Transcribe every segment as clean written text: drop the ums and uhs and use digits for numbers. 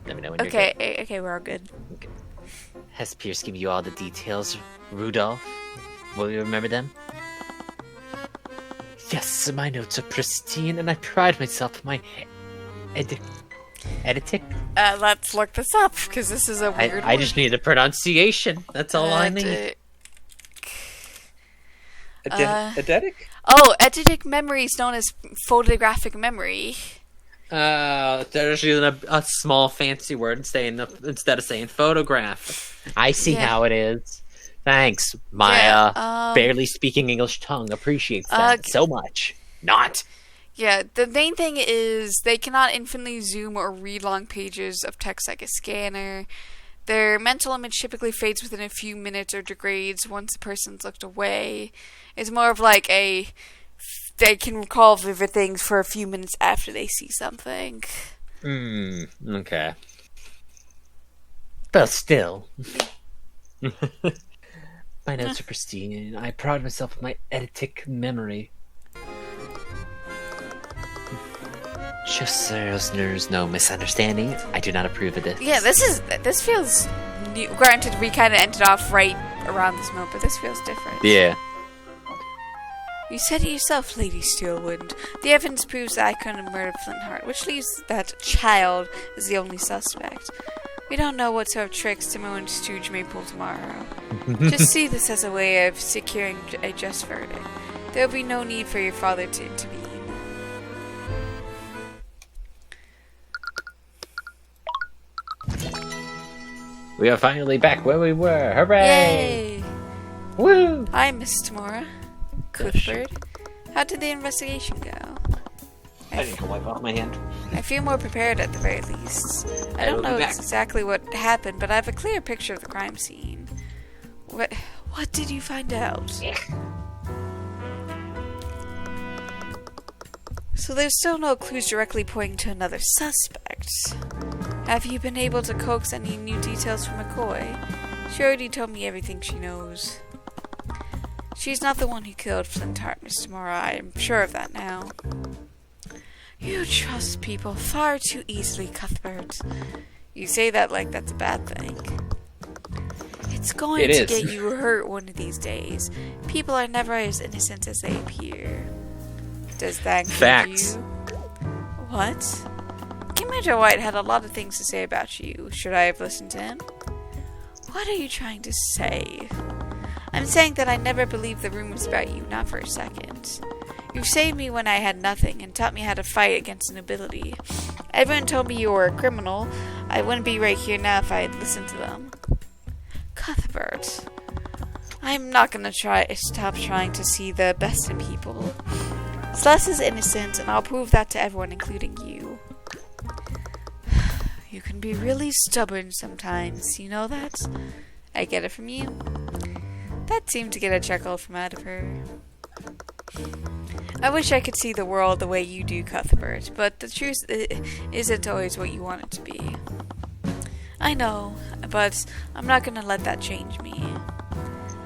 Let me know when you're good. Okay, we're all good. Okay. Has Pierce given you all the details, Rudolph? Will you remember them? Yes, my notes are pristine, and I pride myself on my editing. Let's look this up, because this is a weird I just need the pronunciation. That's all I need. Eidetic? Oh, eidetic memory is known as photographic memory. They're just using a small fancy word instead of saying photograph. I see how it is. Thanks. My barely speaking English tongue appreciates that so much. Not. Yeah, the main thing is they cannot infinitely zoom or read long pages of text like a scanner. Their mental image typically fades within a few minutes or degrades once the person's looked away. It's more of like they can recall vivid things for a few minutes after they see something. Okay. But still. My notes are pristine, and I pride myself on my eidetic memory. Just so there's no misunderstanding, I do not approve of this. Yeah, this feels new. Granted, we kind of ended off right around this moment, but this feels different. Yeah. You said it yourself, Lady Steelwind. The evidence proves that I couldn't have murdered Flintheart, which leaves that child as the only suspect. We don't know what sort of tricks Timo and Stooge may pull tomorrow. Just see this as a way of securing a just verdict. There will be no need for your father to intervene. We are finally back where we were. Hooray! Yay! Woo! Hi, Miss Tamora. Cuthbert. How did the investigation go? I didn't wipe off my hand. I feel more prepared at the very least. I don't know exactly what happened, but I have a clear picture of the crime scene. What did you find out? So there's still no clues directly pointing to another suspect. Have you been able to coax any new details from McCoy? She already told me everything she knows. She's not the one who killed Flintheart, Mr. Mora. I am sure of that now. You trust people far too easily, Cuthbert. You say that like that's a bad thing. It's going to get you hurt one of these days. People are never as innocent as they appear. Does that include you? What? Commander White had a lot of things to say about you. Should I have listened to him? What are you trying to say? I'm saying that I never believed the rumors about you, not for a second. You saved me when I had nothing and taught me how to fight against the nobility. Everyone told me you were a criminal. I wouldn't be right here now if I had listened to them. Cuthbert, I'm not going to stop trying to see the best in people. Celeste is innocent, and I'll prove that to everyone, including you. You can be really stubborn sometimes, you know that? I get it from you. That seemed to get a chuckle from out of her. I wish I could see the world the way you do, Cuthbert, but the truth isn't always what you want it to be. I know, but I'm not going to let that change me.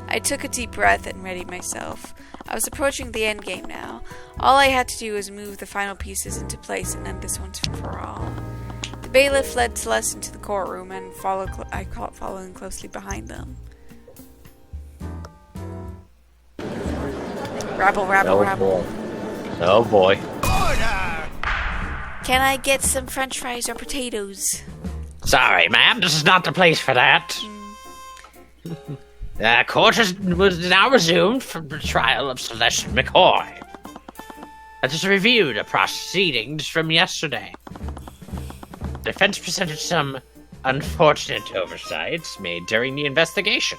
I took a deep breath and readied myself. I was approaching the end game now. All I had to do was move the final pieces into place and end this once and for all. The bailiff led Celeste into the courtroom and following closely behind them. Rabble, rabble, rabble. Oh boy. Order! Can I get some french fries or potatoes? Sorry, ma'am, this is not the place for that. Court is now resumed for the trial of Celeste McCoy. Let us review the proceedings from yesterday. The defense presented some unfortunate oversights made during the investigation.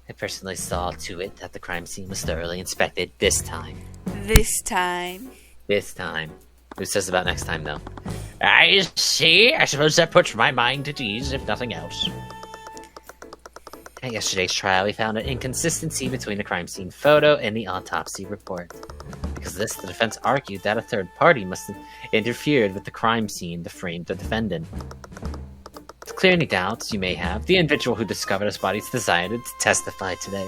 I personally saw to it that the crime scene was thoroughly inspected this time. This time. Who says about next time, though? I see. I suppose that puts my mind at ease, if nothing else. At yesterday's trial, we found an inconsistency between the crime scene photo and the autopsy report. Because of this, the defense argued that a third party must have interfered with the crime scene to frame the defendant. To clear any doubts you may have, the individual who discovered his body decided to testify today.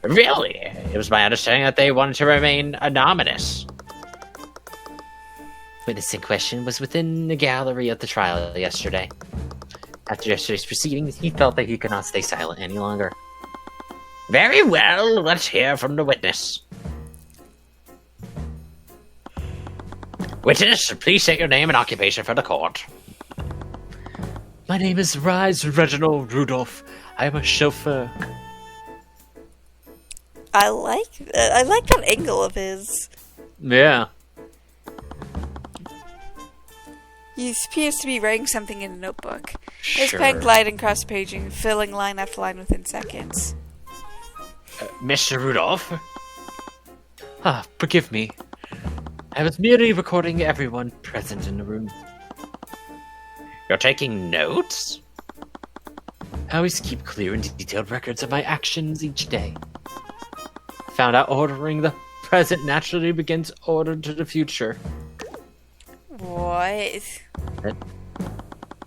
Really? It was my understanding that they wanted to remain anonymous. witness in question was within the gallery of the trial yesterday. After yesterday's proceedings, he felt that he could not stay silent any longer. Very well, let's hear from the witness. Witness, please state your name and occupation for the court. My name is Rise Reginald Rudolph. I am a chauffeur. I like that angle of his. Yeah. He appears to be writing something in a notebook. His Sure. pen gliding across the paging, filling line after line within seconds. Mr. Rudolph? Forgive me. I was merely recording everyone present in the room. You're taking notes? I always keep clear and detailed records of my actions each day. I found out ordering the present naturally begins order to the future. What?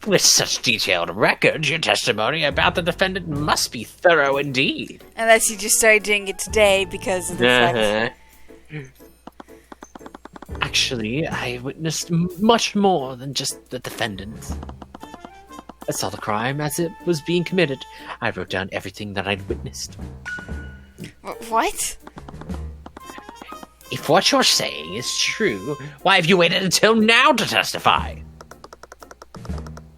With such detailed records, your testimony about the defendant must be thorough indeed. Unless you just started doing it today because of the fact. Actually, I witnessed much more than just the defendant. I saw the crime as it was being committed. I wrote down everything that I'd witnessed. What? If what you're saying is true, why have you waited until now to testify?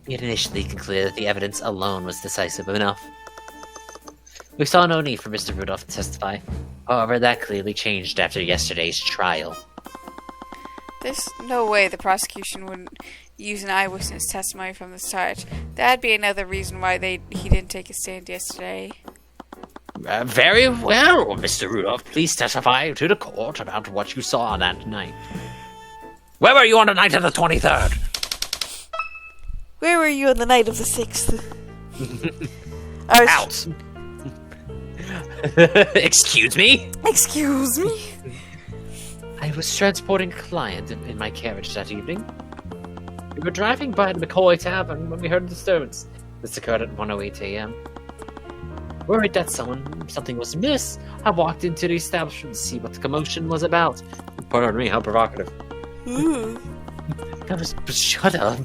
We had initially concluded that the evidence alone was decisive enough. We saw no need for Mr. Rudolph to testify. However, that clearly changed after yesterday's trial. There's no way the prosecution wouldn't use an eyewitness testimony from the start. That'd be another reason why he didn't take a stand yesterday. Very well, Mr. Rudolph. Please testify to the court about what you saw on that night. Where were you on the night of the 23rd? Where were you on the night of the 6th? I was... Out. Excuse me? Excuse me? I was transporting a client in my carriage that evening. We were driving by the McCoy Tavern when we heard a disturbance. This occurred at 1:08 a.m. Worried that something was amiss, I walked into the establishment to see what the commotion was about. Pardon me, how provocative. Shut up.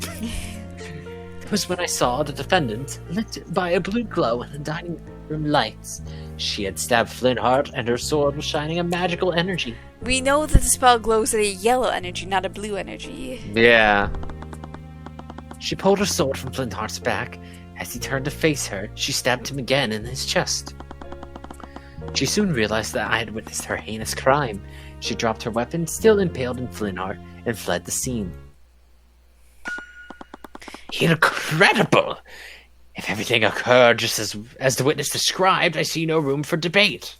It was when I saw the defendant lit by a blue glow in the dining room lights. She had stabbed Flintheart, and her sword was shining a magical energy. We know that the spell glows at a yellow energy, not a blue energy. Yeah. She pulled her sword from Flintheart's back. As he turned to face her, she stabbed him again in his chest. She soon realized that I had witnessed her heinous crime. She dropped her weapon, still impaled in Flintheart, and fled the scene. Incredible! If everything occurred just as the witness described, I see no room for debate.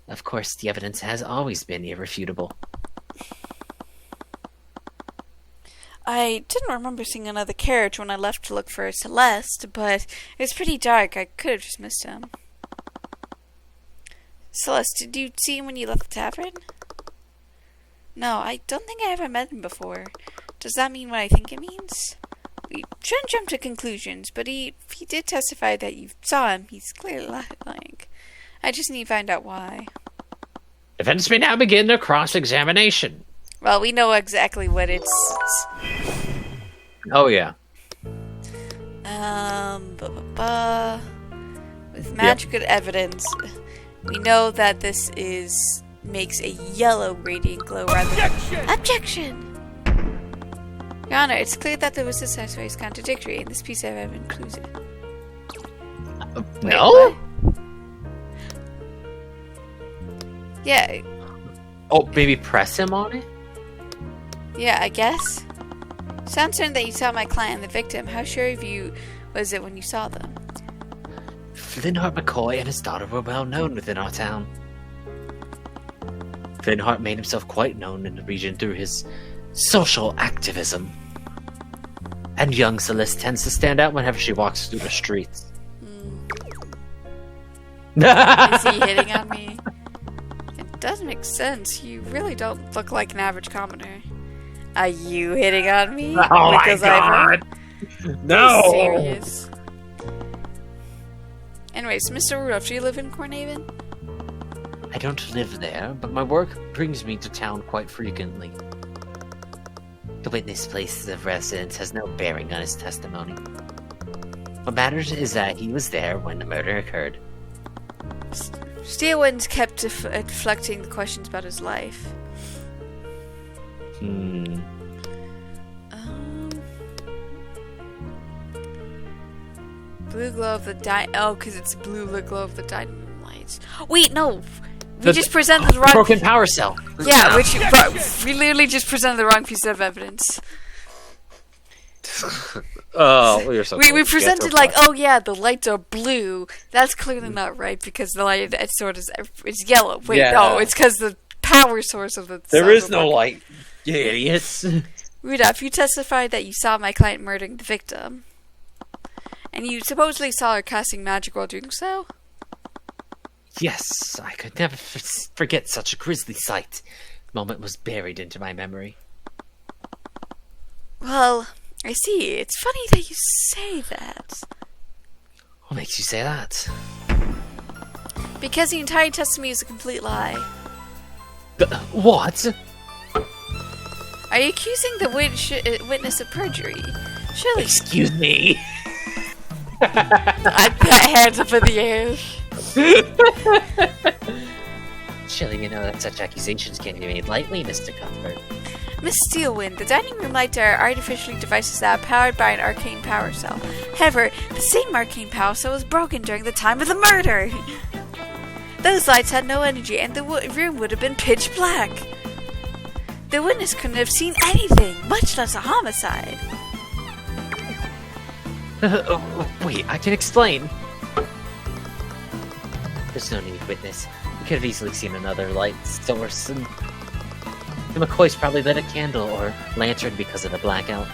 Of course, the evidence has always been irrefutable. I didn't remember seeing another carriage when I left to look for Celeste, but it was pretty dark. I could have just missed him. Celeste, did you see him when you left the tavern? No, I don't think I ever met him before. Does that mean what I think it means? We shouldn't jump to conclusions, but he did testify that you saw him. He's clearly lying. I just need to find out why. Defendants may now begin their cross-examination. Well, we know exactly what it's... Oh, yeah. With magical evidence, we know that this makes a yellow radiant glow rather than... Objection! Your Honor, it's clear that the witness testimony is contradictory, and this piece of evidence includes it. No? What? Yeah. Oh, maybe press him on it? Yeah, I guess. Sounds certain that you saw my client and the victim. How sure of you was it when you saw them? Flintheart McCoy and his daughter were well known within our town. Flintheart made himself quite known in the region through his social activism. And young Celeste tends to stand out whenever she walks through the streets. Is he hitting on me? It does make sense. You really don't look like an average commoner. Are you hitting on me? Oh my god! No! Serious. Anyways, Mr. Rudolph, do you live in Cornhaven? I don't live there, but my work brings me to town quite frequently. The witness place of residence has no bearing on his testimony. What matters is that he was there when the murder occurred. Steelwind kept deflecting the questions about his life. Blue glow of the oh, because it's blue glow of the dynamite. Wait, no! We just presented the wrong... Broken power cell! Yeah, we literally just presented the wrong piece of evidence. Oh, we were so we presented like, oh yeah, the lights are blue. That's clearly not right because the light it's yellow. Wait, yeah. No, it's because the power source of the There is no light, you idiots. Rudolph, you testified that you saw my client murdering the victim. And you supposedly saw her casting magic while doing so? Yes, I could never forget such a grisly sight. The moment was buried into my memory. Well, I see. It's funny that you say that. What makes you say that? Because the entire testimony is a complete lie. What? Are you accusing the witness of perjury? Surely. Excuse me. I put hands up in the air. Surely you know that such accusations can't be made lightly, Mr. Cuthbert. Miss Steelwind, the dining room lights are artificially devices that are powered by an arcane power cell. However, the same arcane power cell was broken during the time of the murder. Those lights had no energy and the room would have been pitch black. The witness couldn't have seen anything, much less a homicide. Wait, I can explain. There's no need, witness. We could have easily seen another light source, and the McCoys probably lit a candle or lantern because of the blackout.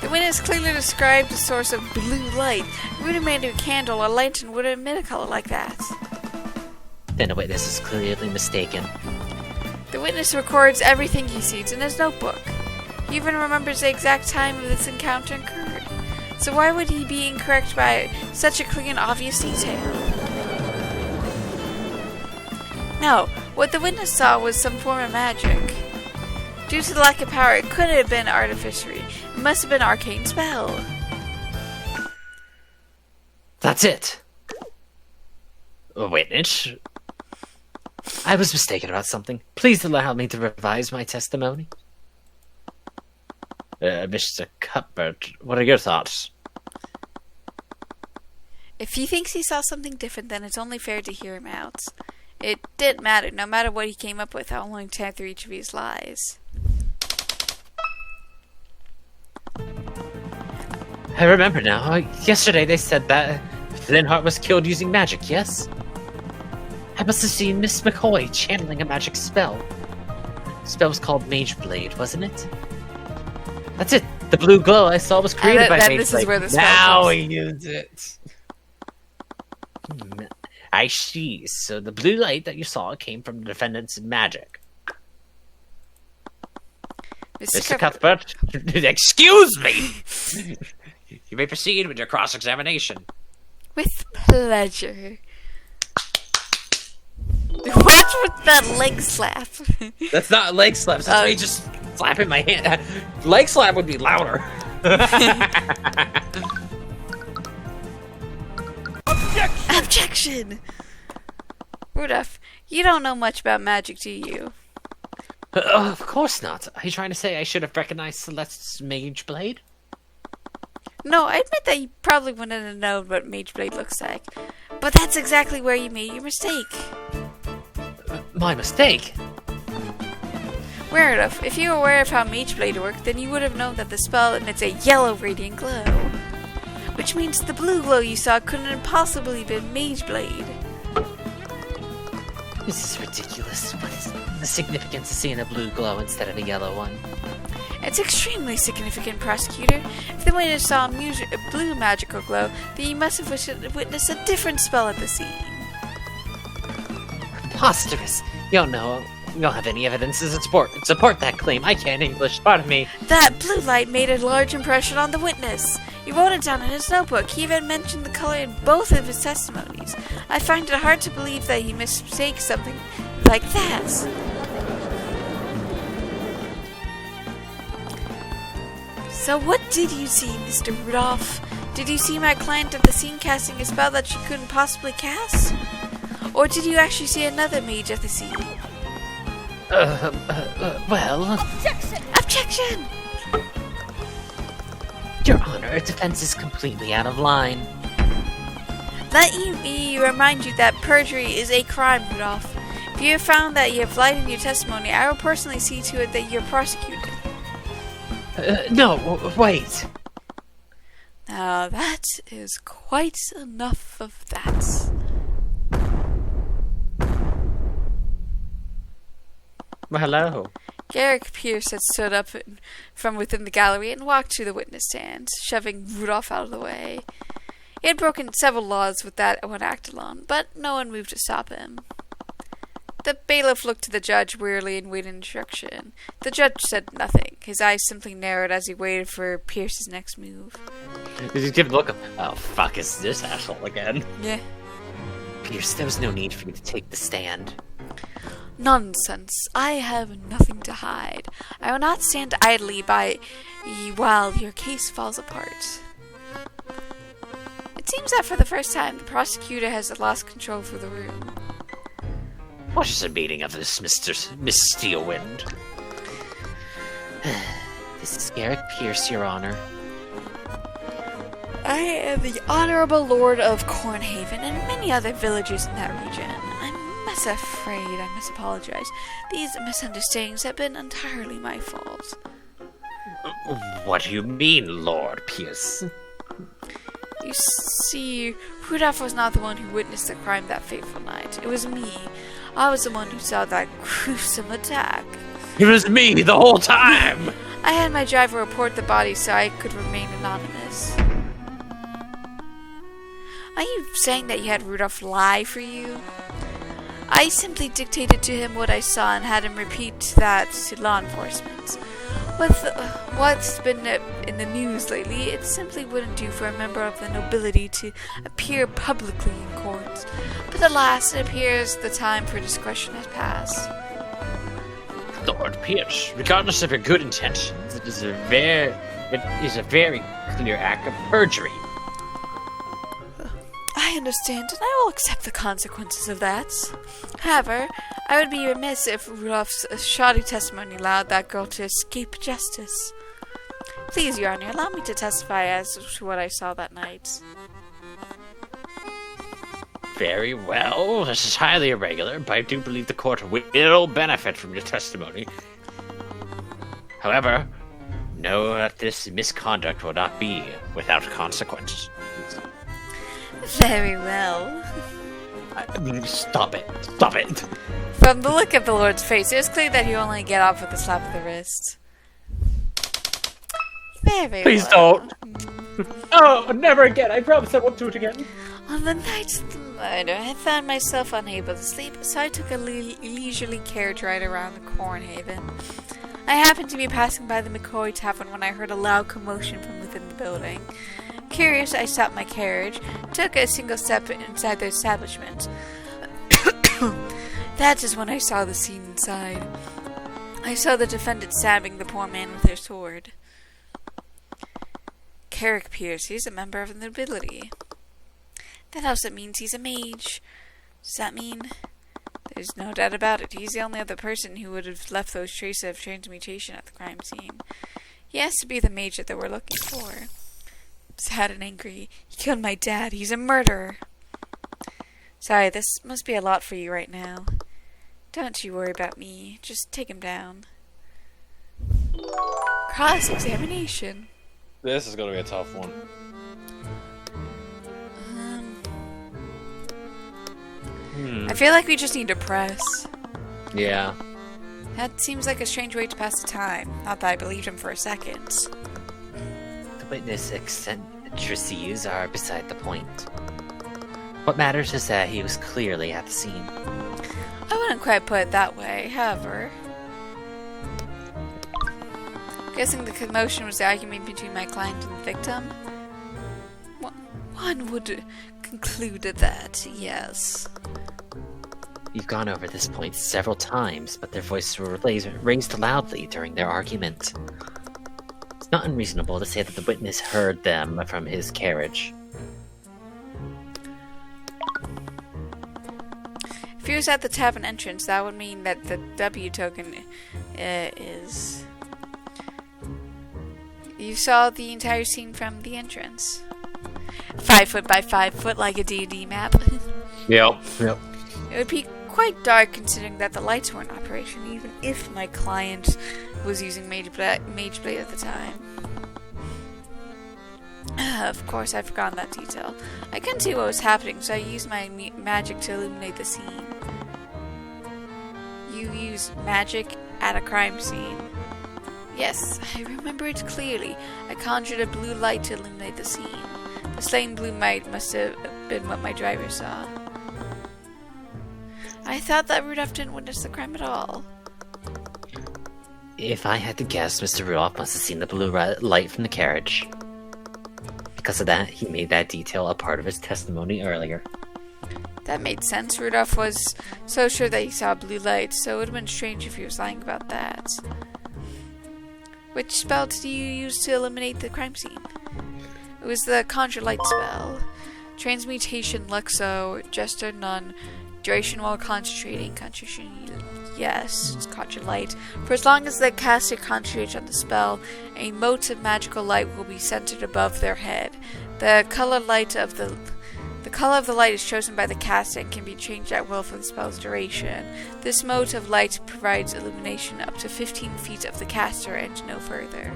The witness clearly described the source of blue light. It would have made a candle or lantern would have emit a color like that. Then the witness is clearly mistaken. The witness records everything he sees in his notebook. He even remembers the exact time of this encounter occurred. So why would he be incorrect by such a clear and obvious detail? No, what the witness saw was some form of magic. Due to the lack of power, it couldn't have been artificery. It must have been an arcane spell. That's it. Witness? I was mistaken about something. Please allow me to revise my testimony. Mr. Cuthbert, what are your thoughts? If he thinks he saw something different, then it's only fair to hear him out. It didn't matter, no matter what he came up with, how long time through each of his lies. I remember now. Yesterday they said that Linhart was killed using magic, yes? I must have seen Miss McCoy channeling a magic spell. The spell was called Mage Blade, wasn't it? That's it. The blue glow I saw was created by Mage Blade. This is where the spell now comes. we use it. I see. So the blue light that you saw came from the defendant's magic. Mr. Cuthbert, excuse me! You may proceed with your cross-examination. With pleasure. What's with that leg slap? That's not a leg slap. That's me just slapping my hand. Leg slap would be louder. Objection! Rudolph, you don't know much about magic, do you? Of course not. Are you trying to say I should have recognized Celeste's Mage Blade? No, I admit that you probably wouldn't have known what Mage Blade looks like. But that's exactly where you made your mistake. My mistake? Rudolph, if you were aware of how Mage Blade worked, then you would have known that the spell emits a yellow radiant glow. Which means the blue glow you saw couldn't have possibly been Mage Blade. This is ridiculous. What is the significance of seeing a blue glow instead of a yellow one? It's extremely significant, prosecutor. If the witness saw a blue magical glow, then you must have witnessed a different spell at the scene. Preposterous. You don't know. You don't have any evidence to support that claim. I can't English. Pardon me. That blue light made a large impression on the witness. He wrote it down in his notebook. He even mentioned the color in both of his testimonies. I find it hard to believe that he mistakes something like that. So what did you see, Mr. Rudolph? Did you see my client at the scene casting a spell that she couldn't possibly cast? Or did you actually see another mage at the scene? Well... Objection! Your Honor, her defense is completely out of line. Let me remind you that perjury is a crime, Rudolph. If you have found that you have lied in your testimony, I will personally see to it that you're prosecuted. No, wait. Now that is quite enough of that. Well, hello. Garrick Pierce had stood up from within the gallery and walked to the witness stand, shoving Rudolph out of the way. He had broken several laws with that one act alone, but no one moved to stop him. The bailiff looked to the judge wearily and waited instruction. The judge said nothing. His eyes simply narrowed as he waited for Pierce's next move. Did you give a look of, oh fuck, is this asshole again? Yeah. Pierce, there was no need for you to take the stand. Nonsense. I have nothing to hide. I will not stand idly by while your case falls apart. It seems that for the first time, the prosecutor has lost control for the room. What is the meaning of this, Miss Steelwind? This is Garrick Pierce, Your Honor. I am the Honorable Lord of Cornhaven and many other villages in that region. I'm afraid I must apologize. These misunderstandings have been entirely my fault. What do you mean, Lord Pierce? You see, Rudolph was not the one who witnessed the crime that fateful night. It was me. I was the one who saw that gruesome attack. It was me the whole time! I had my driver report the body so I could remain anonymous. Are you saying that you had Rudolph lie for you? I simply dictated to him what I saw and had him repeat that to law enforcement. With what's been in the news lately, it simply wouldn't do for a member of the nobility to appear publicly in court. But alas, it appears the time for discretion has passed. Lord Pierce, regardless of your good intentions, it is a very clear act of perjury. I understand, and I will accept the consequences of that. However, I would be remiss if Rudolph's shoddy testimony allowed that girl to escape justice. Please, Your Honor, allow me to testify as to what I saw that night. Very well. This is highly irregular, but I do believe the court will benefit from your testimony. However, know that this misconduct will not be without consequences. Very well. Stop it. Stop it. From the look of the Lord's face, it was clear that he only get off with a slap of the wrist. Very Please well. don't. Oh, never again. I promise I won't do it again. On the night of the murder, I found myself unable to sleep, so I took a leisurely carriage ride around the Cornhaven. I happened to be passing by the McCoy Tavern when I heard a loud commotion from within the building. Curious, I stopped my carriage, took a single step inside the establishment. That is when I saw the scene inside. I saw the defendant stabbing the poor man with her sword. Garrick Pierce, he's a member of the nobility. That also means he's a mage. Does that mean? There's no doubt about it. He's the only other person who would have left those traces of transmutation at the crime scene. He has to be the mage that they were looking for. Sad and angry. He killed my dad. He's a murderer. Sorry, this must be a lot for you right now. Don't you worry about me. Just take him down. Cross-examination. This is gonna be a tough one. I feel like we just need to press. Yeah. That seems like a strange way to pass the time. Not that I believed him for a second. The witness eccentricities are beside the point. What matters is that he was clearly at the scene. I wouldn't quite put it that way, however. Guessing the commotion was the argument between my client and the victim? One would conclude that, yes. You've gone over this point several times, but their voices were raised loudly during their argument. It's not unreasonable to say that the witness heard them from his carriage. If he was at the tavern entrance, that would mean that the W token is... You saw the entire scene from the entrance. 5 foot by 5 foot, like a D&D map. Yep. It would be quite dark considering that the lights were in operation, even if my client was using Mage Blade at the time. Of course, I've forgotten that detail. I couldn't see what was happening, so I used my magic to illuminate the scene. You used magic at a crime scene. Yes, I remember it clearly. I conjured a blue light to illuminate the scene. The same blue light must have been what my driver saw. I thought that Rudolph didn't witness the crime at all. If I had to guess, Mr. Rudolph must have seen the blue light from the carriage. Because of that, he made that detail a part of his testimony earlier. That made sense. Rudolph was so sure that he saw a blue light, so it would have been strange if he was lying about that. Which spell did you use to eliminate the crime scene? It was the Conjure Light spell. Transmutation, Luxo, Jester, None, Duration while concentrating, concentration, yes, it's Conjure Light. For as long as the caster concentrates on the spell, a mote of magical light will be centered above their head. The color of the light is chosen by the caster and can be changed at will for the spell's duration. This mote of light provides illumination up to 15 feet of the caster and no further.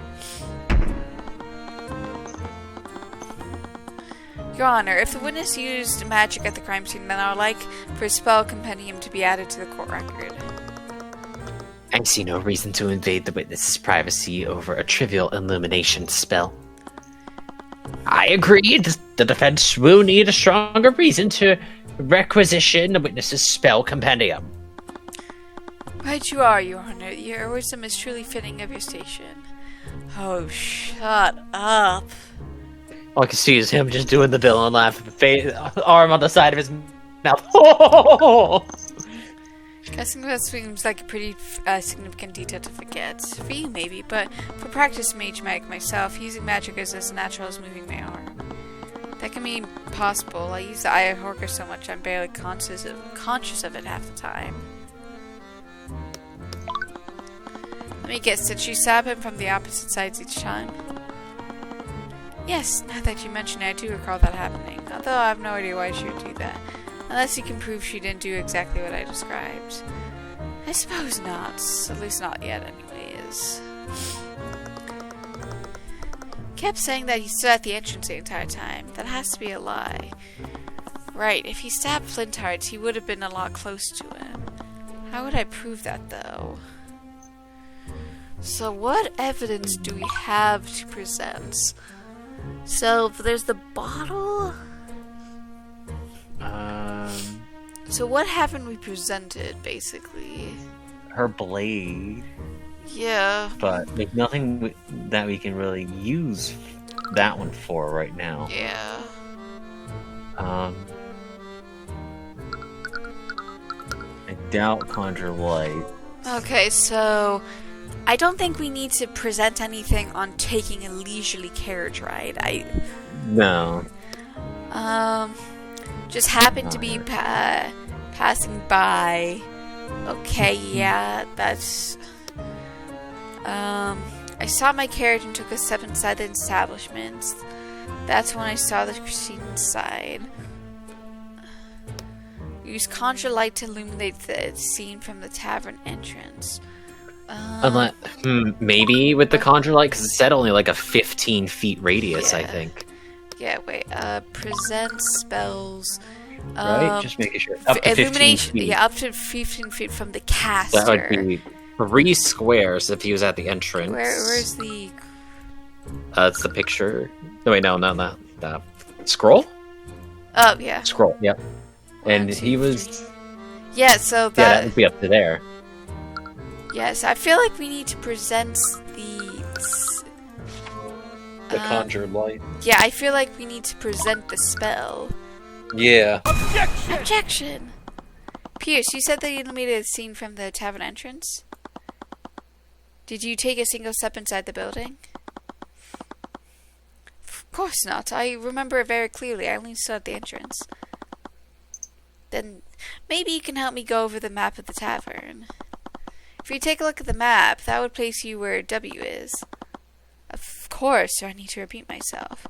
Your Honor, if the witness used magic at the crime scene, then I would like for a spell compendium to be added to the court record. I see no reason to invade the witness's privacy over a trivial illumination spell. I agree. The defense will need a stronger reason to requisition the witness's spell compendium. Right you are, Your Honor. Your wisdom is truly fitting of your station. Oh, shut up. All I can see is him just doing the villain laugh, arm on the side of his mouth. Guessing that seems like a pretty significant detail to forget. For you, maybe, but for practice mage magic myself, using magic is as natural as moving my arm. That can be possible. I use the Eye of Horker so much I'm barely conscious of it half the time. Let me guess, did she stab him from the opposite sides each time? Yes, now that you mention it, I do recall that happening, although I have no idea why she would do that. Unless you can prove she didn't do exactly what I described. I suppose not. At least not yet, anyways. Kept saying that he stood at the entrance the entire time. That has to be a lie. Right, if he stabbed Flinthearts, he would have been a lot close to him. How would I prove that, though? So what evidence do we have to present? So, there's the bottle? So what haven't we presented, basically? Her blade. Yeah. But there's nothing that we can really use that one for right now. Yeah. I doubt Conjure Light. Okay, so I don't think we need to present anything on taking a leisurely carriage ride. No. Just happened to be passing by. Okay, yeah, that's... I saw my carriage and took a step inside the establishment. That's when I saw the scene inside. Use Conjure Light to illuminate the scene from the tavern entrance. Unless, maybe with the Conjure Light, because it said only like a 15 feet radius, Yeah. I think. Yeah, wait, present spells. Right? Just making sure. Up to 15 feet. Yeah, up to 15 feet from the caster. That would be 3 squares if he was at the entrance. Where's the... It's the picture. No, wait, no, not that. Scroll? Oh, yeah. Scroll, yep. And 1, 2, he was... 3. Yeah, so that... Yeah, that would be up to there. Yes, I feel like we need to present The Conjure Light. Yeah, I feel like we need to present the spell. Yeah. Objection! Pierce, you said that you illuminated a scene from the tavern entrance? Did you take a single step inside the building? course not. I remember it very clearly. I only saw at the entrance. Then maybe you can help me go over the map of the tavern. If you take a look at the map, that would place you where W is. Of course, I need to repeat myself.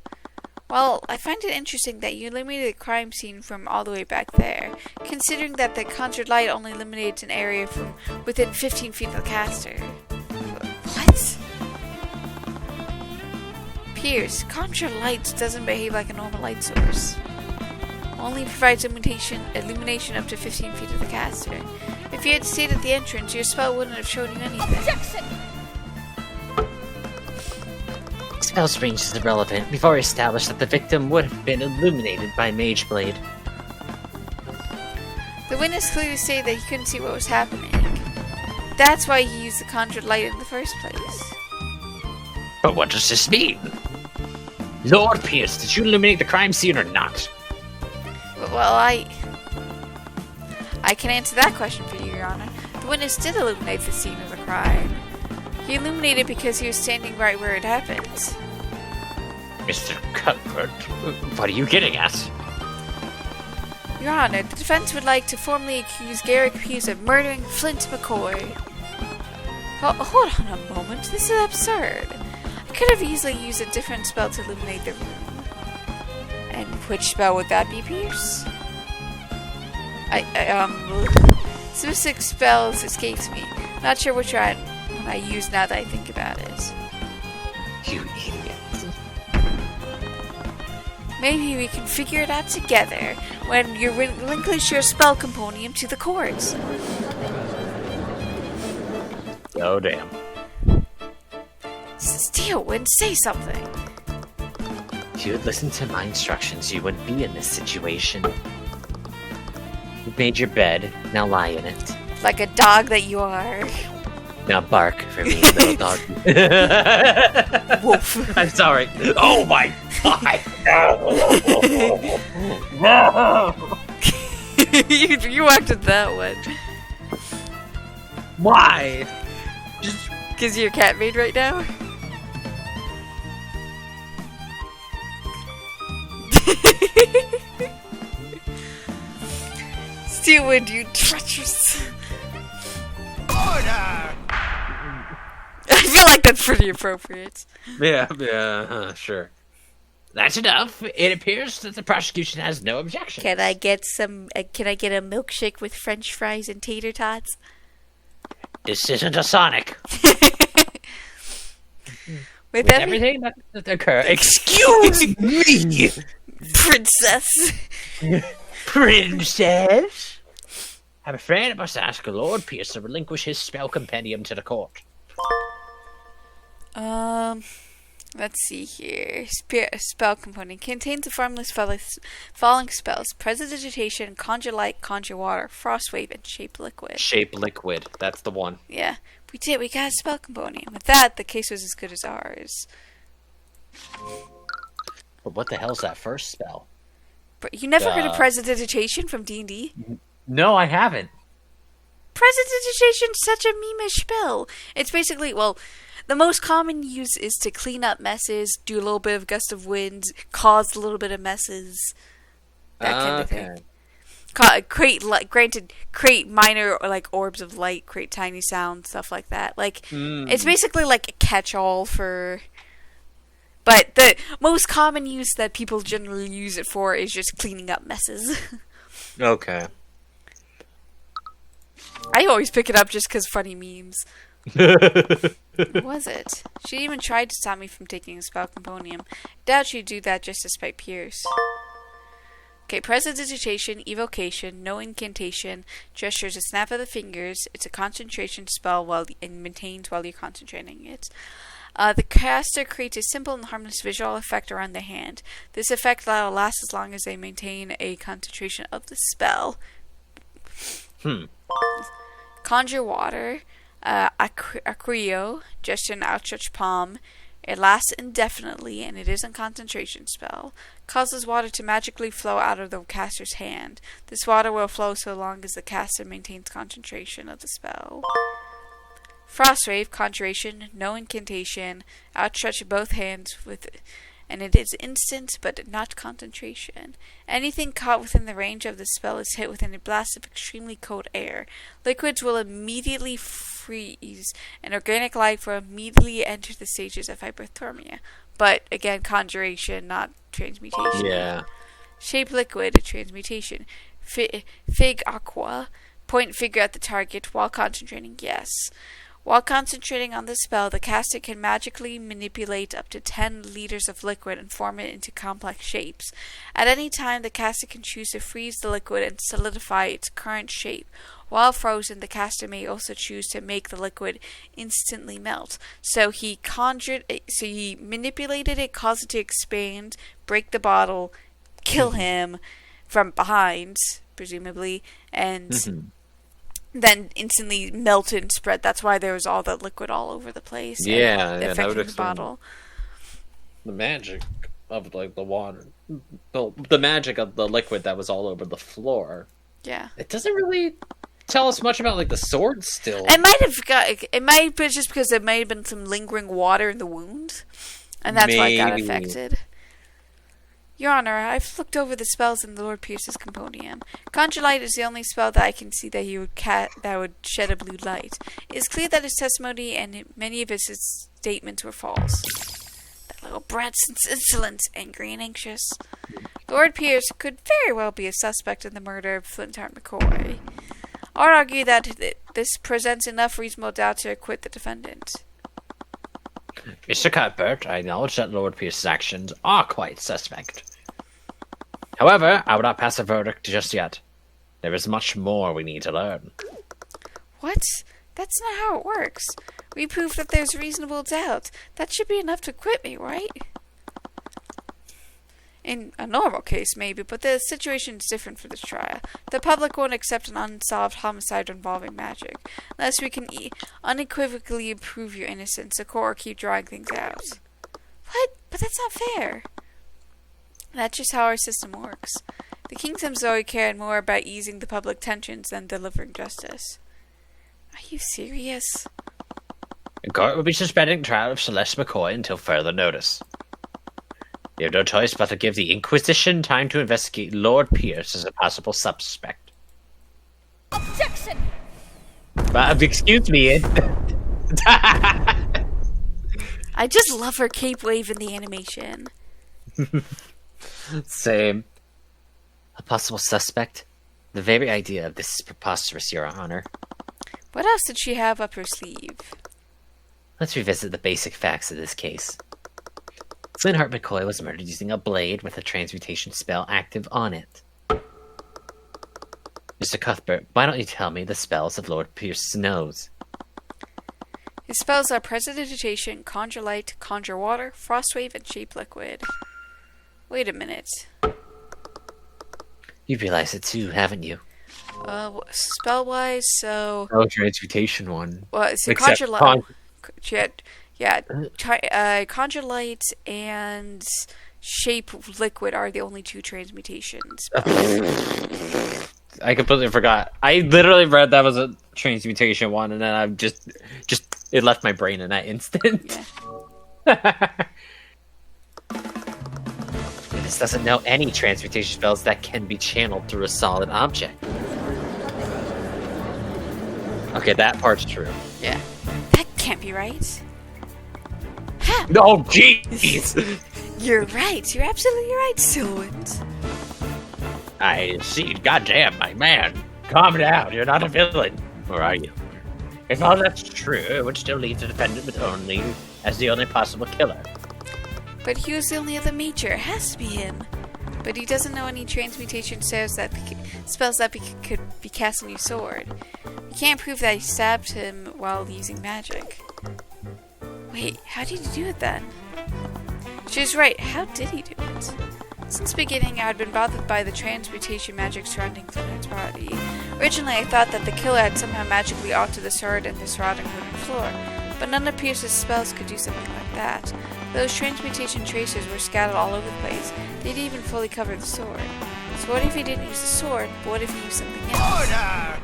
Well, I find it interesting that you eliminated the crime scene from all the way back there, considering that the conjured light only eliminates an area from within 15 feet of the caster. What? Pierce, conjured light doesn't behave like a normal light source. Only provides illumination up to 15 feet of the caster. If you had stayed at the entrance, your spell wouldn't have shown you anything. Jackson! Spell's range is irrelevant. We've already established that the victim would have been illuminated by Mage Blade. The witness clearly stated that he couldn't see what was happening. That's why he used the conjured light in the first place. But what does this mean? Lord Pierce, did you illuminate the crime scene or not? Well, I can answer that question for you, Your Honor. The witness did illuminate the scene of the crime. He illuminated because he was standing right where it happened. Mr. Cuthbert, what are you getting at? Your Honor, the defense would like to formally accuse Garrick Hughes of murdering Flint McCoy. Hold on a moment, this is absurd. I could have easily used a different spell to illuminate the room. And which spell would that be, Pierce? Specific spells escapes me. Not sure which one I use now that I think about it. You idiot. Maybe we can figure it out together when you relinquish your spell compendium to the courts. Oh, damn. Steelwind, say something. If you had listened to my instructions, you wouldn't be in this situation. You've made your bed, now lie in it. Like a dog that you are. Now bark for me, little dog. Wolf. I'm sorry. Oh my god! No! you acted that one. Why? Just because you're cat maid right now? Steelwind, you treacherous. Order! I feel like that's pretty appropriate. Yeah, sure. That's enough. It appears that the prosecution has no objection. Can I get some? Can I get a milkshake with French fries and tater tots? This isn't a Sonic. With everything that occur. Excuse me, princess. Princess. I'm afraid I must ask Lord Pierce to relinquish his spell compendium to the court. Let's see here. Spell component contains the formless following spells: Prestidigitation, Conjure Light, Conjure Water, Frost Wave, and Shape Liquid. Shape liquid. That's the one. Yeah, we did. We got a spell component. With that, the case was as good as ours. But what the hell's that first spell? But you never heard of Prestidigitation from D&D? No, I haven't. Prestidigitation is such a meme-ish spell. It's basically, well, the most common use is to clean up messes, do a little bit of gust of wind, cause a little bit of messes, that kind of thing. Create minor like orbs of light, create tiny sounds, stuff like that. Like it's basically like a catch-all for. But the most common use that people generally use it for is just cleaning up messes. Okay. I always pick it up just because funny memes. What was it? She even tried to stop me from taking a spell compendium. Doubt she'd do that just to spite Pierce. Okay, Prestidigitation, Evocation, no incantation, gestures a snap of the fingers. It's a concentration spell and maintains while you're concentrating it. The caster creates a simple and harmless visual effect around the hand. This effect will last as long as they maintain a concentration of the spell. Conjure Water, Acrio, gesture an outstretched palm. It lasts indefinitely, and it is a concentration spell. Causes water to magically flow out of the caster's hand. This water will flow so long as the caster maintains concentration of the spell. Frostwave, Conjuration, no incantation. Outstretch both hands with and it is instant but not concentration. Anything caught within the range of the spell is hit within a blast of extremely cold air. Liquids will immediately freeze, and organic life will immediately enter the stages of hypothermia. But again, conjuration, not transmutation. Yeah. Shape liquid, transmutation. Fig aqua, point figure at the target while concentrating, yes. While concentrating on the spell, the caster can magically manipulate up to 10 liters of liquid and form it into complex shapes. At any time, the caster can choose to freeze the liquid and solidify its current shape. While frozen, the caster may also choose to make the liquid instantly melt. So he manipulated it, caused it to expand, break the bottle, kill him from behind, presumably, and then instantly melted and spread. That's why there was all that liquid all over the place. Yeah, affecting the bottle. The magic of like the water, the magic of the liquid that was all over the floor. Yeah, it doesn't really tell us much about like the sword. Still, it might be just because there might have been some lingering water in the wound, and that's why it got affected. Your Honor, I've looked over the spells in the Lord Pierce's compendium. Conjure Light is the only spell that I can see that he would that would shed a blue light. It is clear that his testimony and many of his statements were false. That little brat's insolent, angry, and anxious. Lord Pierce could very well be a suspect in the murder of Flintheart McCoy. I would argue that this presents enough reasonable doubt to acquit the defendant. Mr. Cuthbert, I acknowledge that Lord Pierce's actions are quite suspect. However, I would not pass a verdict just yet. There is much more we need to learn. What? That's not how it works. We proved that there's reasonable doubt. That should be enough to acquit me, right? In a normal case, maybe, but the situation is different for this trial. The public won't accept an unsolved homicide involving magic. Unless we can unequivocally prove your innocence, the court will keep drawing things out. What? But that's not fair. That's just how our system works. The kingdoms always cared more about easing the public tensions than delivering justice. Are you serious? The court will be suspending the trial of Celeste McCoy until further notice. You have no choice but to give the Inquisition time to investigate Lord Pierce as a possible suspect. Objection! Excuse me. I just love her cape wave in the animation. Same. A possible suspect? The very idea of this is preposterous, Your Honor. What else did she have up her sleeve? Let's revisit the basic facts of this case. Flintheart McCoy was murdered using a blade with a transmutation spell active on it. Mr. Cuthbert, why don't you tell me the spells of Lord Pierce knows? His spells are Prestidigitation, Conjure Light, Conjure Water, Frostwave, and Shape Liquid. Wait a minute. You realize it too, haven't you? Spell-wise, so... Oh, transmutation one. Well, it's a Conjure Light... Conjure Light and Shape Liquid are the only two transmutations. I completely forgot. I literally read that was a transmutation one, and then I've just it left my brain in that instant. Yeah. This doesn't know any transmutation spells that can be channeled through a solid object. Okay, that part's true. Yeah. That can't be right. Ha! No, jeez! You're right. You're absolutely right, Sylwant. I see. Goddamn, my man. Calm down. You're not a villain. Or are you? If all that's true, it would still leave the defendant with only as the only possible killer. But he was the only other major. It has to be him. But he doesn't know any transmutation spells that could be cast on your sword. You can't prove that he stabbed him while using magic. Wait, how did he do it then? She was right. How did he do it? Since the beginning, I had been bothered by the transmutation magic surrounding Flintheart's body. Originally, I thought that the killer had somehow magically altered the sword and the surrounding wooden floor, but none of Pierce's spells could do something like that. Those transmutation tracers were scattered all over the place. They didn't even fully cover the sword. So what if he didn't use the sword, but what if he used something else? Order!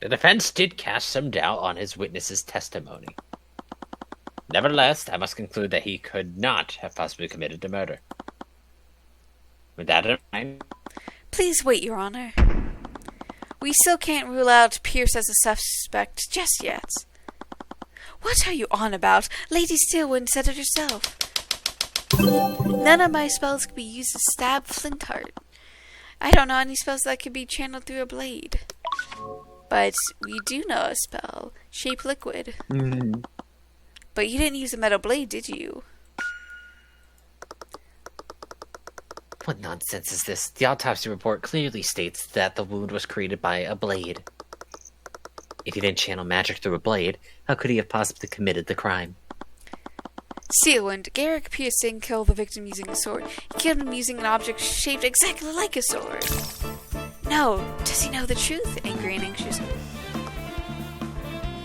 The defense did cast some doubt on his witness's testimony. Nevertheless, I must conclude that he could not have possibly committed the murder. With that in mind, Please wait, Your Honor. We still can't rule out Pierce as a suspect just yet. What are you on about? Lady Steelwind said it herself. None of my spells can be used to stab Flintheart. I don't know any spells that could be channeled through a blade. But we do know a spell, Shape Liquid. But you didn't use a metal blade, did you? what nonsense is this? The autopsy report clearly states that the wound was created by a blade. If he didn't channel magic through a blade, how could he have possibly committed the crime? Steelwind, Garrick Pierce didn't kill the victim using a sword. He killed him using an object shaped exactly like a sword. No, does he know the truth? Angry and anxious.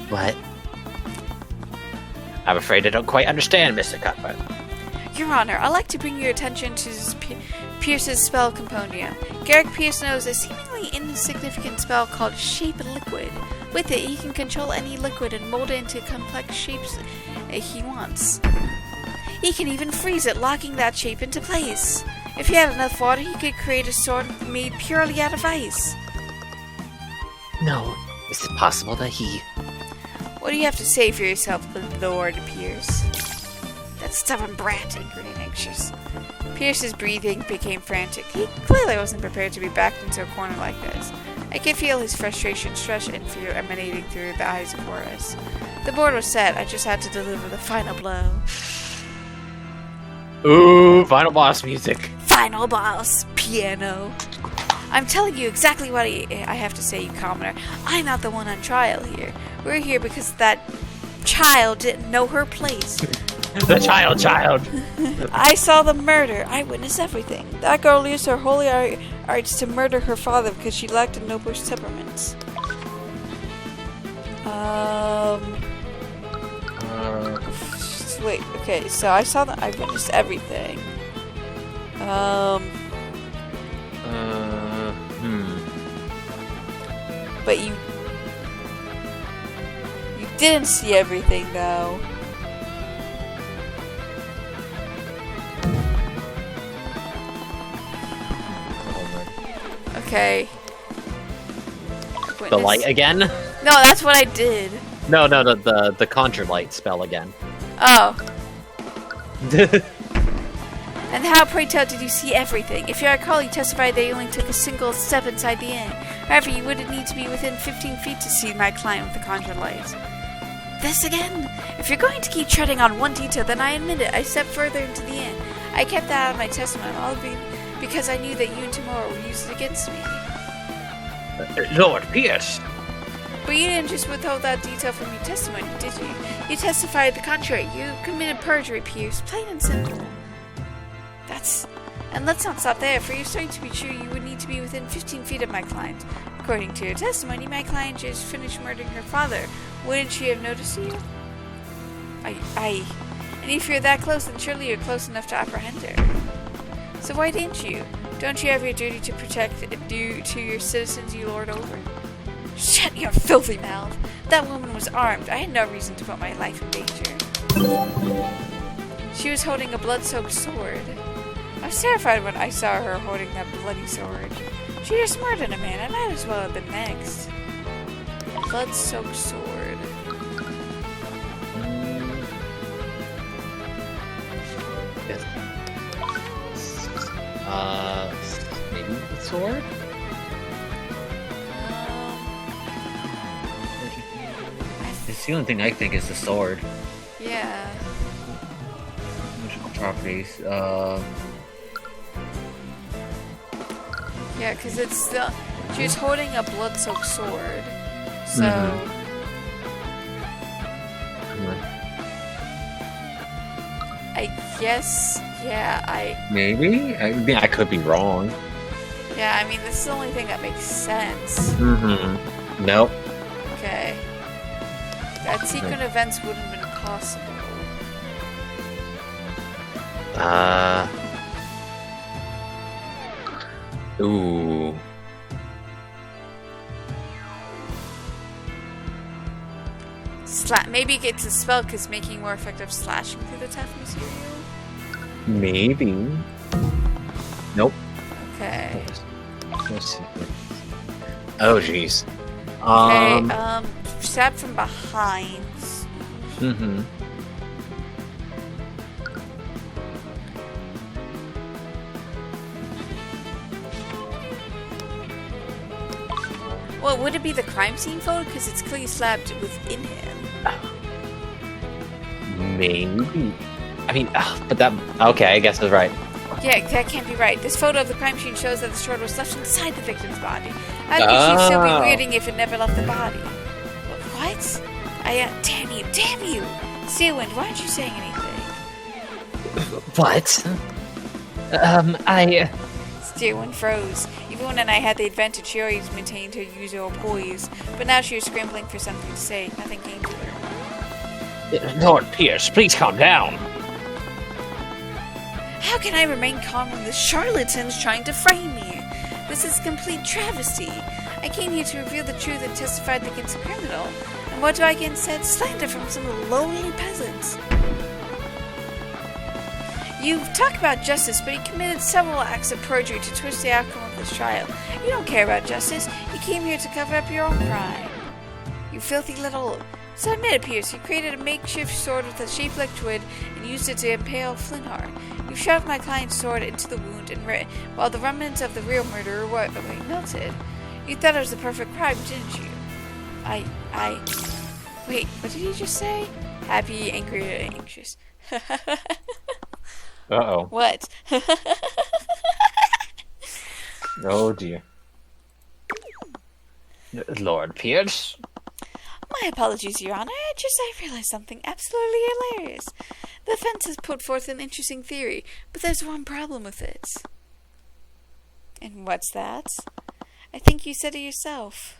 What? I'm afraid I don't quite understand, Mr. Cuthbert. Your Honor, I'd like to bring your attention to Pierce's spell compendium. Garrick Pierce knows a seemingly insignificant spell called Shape Liquid. With it, he can control any liquid and mold it into complex shapes he wants. He can even freeze it, locking that shape into place. If he had enough water, he could create a sword made purely out of ice. No, is it possible that he... What do you have to say for yourself, Lord Pierce? That stubborn brat, angry and anxious. Pierce's breathing became frantic. He clearly wasn't prepared to be backed into a corner like this. I could feel his frustration, stress, and fear emanating through the eyes of Horace. The board was set. I just had to deliver the final blow. Ooh, final boss music. Final boss, piano. I'm telling you exactly what I have to say, you commoner. I'm not the one on trial here. We're here because that child didn't know her place. The child. I saw the murder. I witnessed everything. That girl used her holy arts to murder her father because she lacked a noble temperament. Wait, okay, so I saw that. I witnessed everything. But you didn't see everything, though. Okay. The light again? No, that's what I did. No, the conjure light spell again. Oh. And how, pray tell, did you see everything? If you recall, you testified that you only took a single step inside the inn. However, you wouldn't need to be within 15 feet to see my client with the conjure light. This again? If you're going to keep treading on one detail, then I admit it. I stepped further into the inn. I kept that out of my testimony, all because I knew that you and Tomorrow would use it against me. Lord Pierce! But you didn't just withhold that detail from your testimony, did you? You testified the contrary. You committed perjury, Pierce. Plain and simple. And let's not stop there. For your story to be true, you would need to be within 15 feet of my client. According to your testimony, my client just finished murdering her father. Wouldn't she have noticed you? And if you're that close, then surely you're close enough to apprehend her. So why didn't you? Don't you have your duty to protect due to your citizens you lord over? Shut your filthy mouth! That woman was armed. I had no reason to put my life in danger. She was holding a blood-soaked sword. I was terrified when I saw her holding that bloody sword. She just murdered a man. I might as well have been next. Blood-soaked sword. Maybe the sword? It's the only thing I think is the sword. Yeah. Magical properties. Yeah, because it's the... She was holding a blood-soaked sword. So... I guess... Yeah, Maybe? I could be wrong. Yeah, I mean, this is the only thing that makes sense. Mm-hmm. Nope. Okay. That secret events wouldn't have been possible. Ooh. maybe it's a spell because making more effective slashing through the tough material. Maybe. Nope. Okay. Let's see. Oh, jeez. Okay. Stab from behind. Mm-hmm. Well, would it be the crime scene photo? Because it's clearly slapped within him. Maybe. I mean, but that... Okay, I guess I was right. Yeah, that can't be right. This photo of the crime scene shows that the sword was left inside the victim's body. How could she still be weirding if it never left the body? What? Damn you! Seawind, why aren't you saying anything? What? Steerwind froze. Even when I had the advantage, she always maintained her usual poise. But now she was scrambling for something to say. Nothing came to her. Lord Pierce, please calm down. How can I remain calm when the charlatan's trying to frame me? This is a complete travesty. I came here to reveal the truth and testify against a criminal. And what do I get instead? Slander from some lowly peasants. You talk about justice, but he committed several acts of perjury to twist the outcome of this trial. You don't care about justice. You came here to cover up your own crime. You filthy little... So admit it, Pierce. You created a makeshift sword with a shape like twig and used it to impale Flintheart. You shoved my client's sword into the wound and while the remnants of the real murderer were melted. You thought it was the perfect crime, didn't you? Wait, what did he just say? Happy, angry, or anxious? Uh-oh. What? Oh, dear. Lord Pierce? My apologies, Your Honor. I realized something absolutely hilarious. The defense has put forth an interesting theory, but there's one problem with it. And what's that? I think you said it yourself.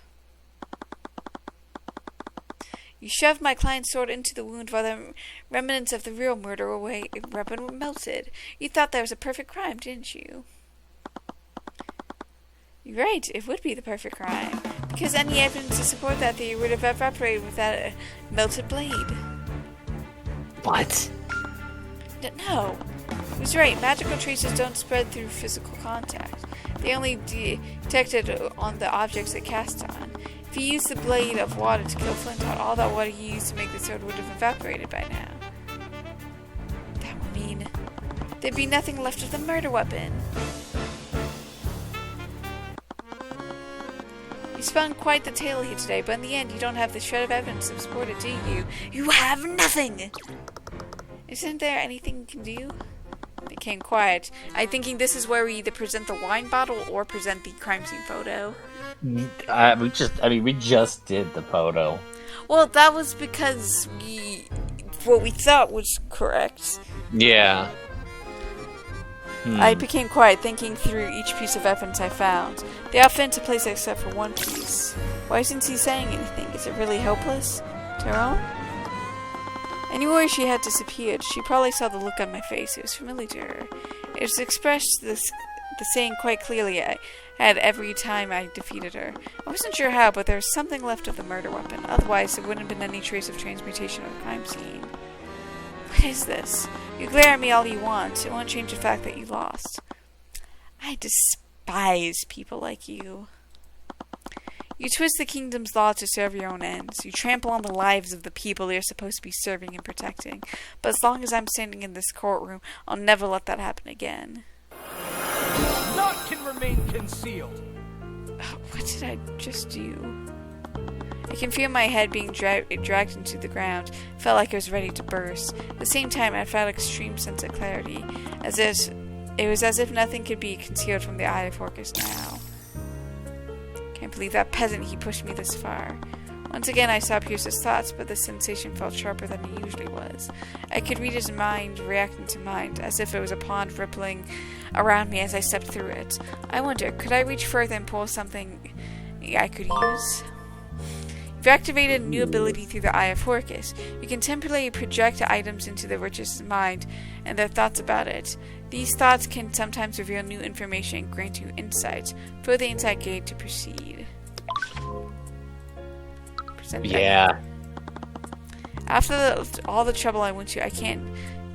You shoved my client's sword into the wound while the remnants of the real murder weapon were melted. You thought that was a perfect crime, didn't you? You're right, it would be the perfect crime. Because any evidence to support that theory would have evaporated without a melted blade. What? No. He was right. Magical traces don't spread through physical contact. They only detected on the objects they cast on. If he used the blade of water to kill Flintheart, all that water he used to make the sword would have evaporated by now. That would mean there'd be nothing left of the murder weapon. You spun quite the tale here today, but in the end you don't have the shred of evidence to support it, do you? You have nothing! Isn't there anything you can do? It became quiet. I'm thinking this is where we either present the wine bottle or present the crime scene photo. We just did the photo. Well, that was because what we thought was correct. Yeah. I became quiet, thinking through each piece of evidence I found. They all fit into place except for one piece. Why isn't he saying anything? Is it really hopeless? Tyrone? I knew where she had disappeared. She probably saw the look on my face. It was familiar to her. It was expressed the same quite clearly I had every time I defeated her. I wasn't sure how, but there was something left of the murder weapon. Otherwise, there wouldn't have been any trace of transmutation of the crime scene. What is this? You glare at me all you want. It won't change the fact that you lost. I despise people like you. You twist the kingdom's law to serve your own ends. You trample on the lives of the people you're supposed to be serving and protecting. But as long as I'm standing in this courtroom, I'll never let that happen again. Naught can remain concealed. What did I just do? I can feel my head being dragged into the ground. It felt like it was ready to burst. At the same time, I felt an extreme sense of clarity. It was as if nothing could be concealed from the eye of Orcus now. Can't believe that peasant, he pushed me this far. Once again, I saw Pierce's thoughts, but the sensation felt sharper than it usually was. I could read his mind reacting to mine, as if it was a pond rippling around me as I stepped through it. I wonder, could I reach further and pull something I could use? You've activated a new ability through the Eye of Orcus. You can temporarily project items into the witch's mind and their thoughts about it. These thoughts can sometimes reveal new information and grant you insights. Fill the insight gate to proceed. Yeah. After all the trouble I went to, I can't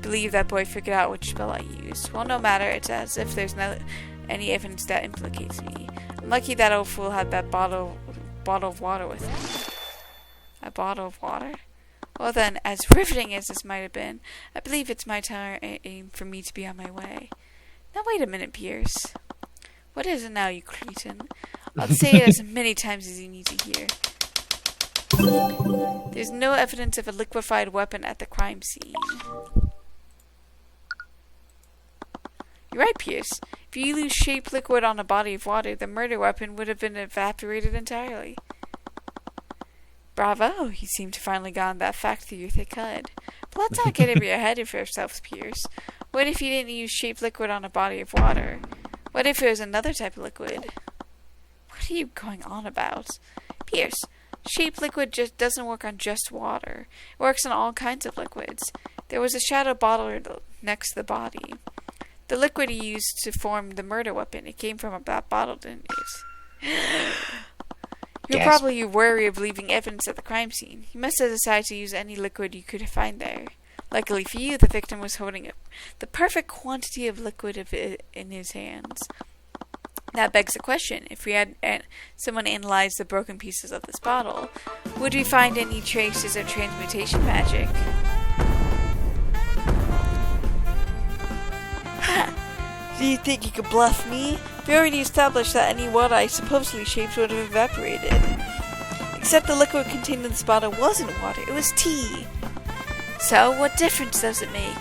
believe that boy figured out which spell I used. Well, no matter. It's as if there's no any evidence that implicates me. I'm lucky that old fool had that bottle of water with him. A bottle of water? Well then, as riveting as this might have been, I believe it's my time for me to be on my way. Now wait a minute, Pierce. What is it now, you cretin? I'll say it as many times as you need to hear. There's no evidence of a liquefied weapon at the crime scene. You're right, Pierce. If you lose shape liquid on a body of water, the murder weapon would have been evaporated entirely. Bravo, you seem to finally gotten that fact through your thick head. But let's not get over your head of yourself, Pierce. What if you didn't use shape liquid on a body of water? What if it was another type of liquid? What are you going on about? Pierce, shape liquid just doesn't work on just water. It works on all kinds of liquids. There was a shadow bottle next to the body. The liquid he used to form the murder weapon, it came from that bottle, didn't it? You're probably wary of leaving evidence at the crime scene. You must have decided to use any liquid you could find there. Luckily for you, the victim was holding the perfect quantity of liquid in his hands. That begs the question, if we had someone analyze the broken pieces of this bottle, would we find any traces of transmutation magic? Ha! Do you think you could bluff me? We already established that any water I supposedly shaped would have evaporated. Except the liquid contained in this bottle wasn't water, it was tea. So, what difference does it make?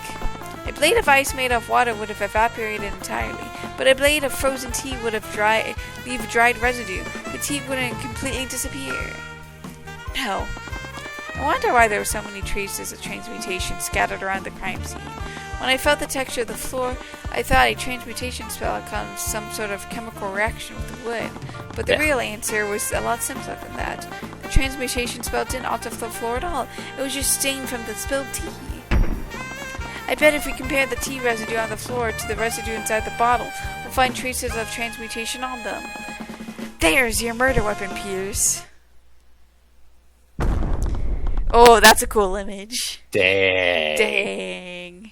A blade of ice made of water would have evaporated entirely, but a blade of frozen tea would have leave dried residue. The tea wouldn't completely disappear. No. I wonder why there were so many traces of transmutation scattered around the crime scene. When I felt the texture of the floor, I thought a transmutation spell had caused some sort of chemical reaction with the wood, but the real answer was a lot simpler than that. The transmutation spell didn't alter the floor at all, it was just stained from the spilled tea. I bet if we compare the tea residue on the floor to the residue inside the bottle, we'll find traces of transmutation on them. There's your murder weapon, Pierce. Oh, that's a cool image. Dang.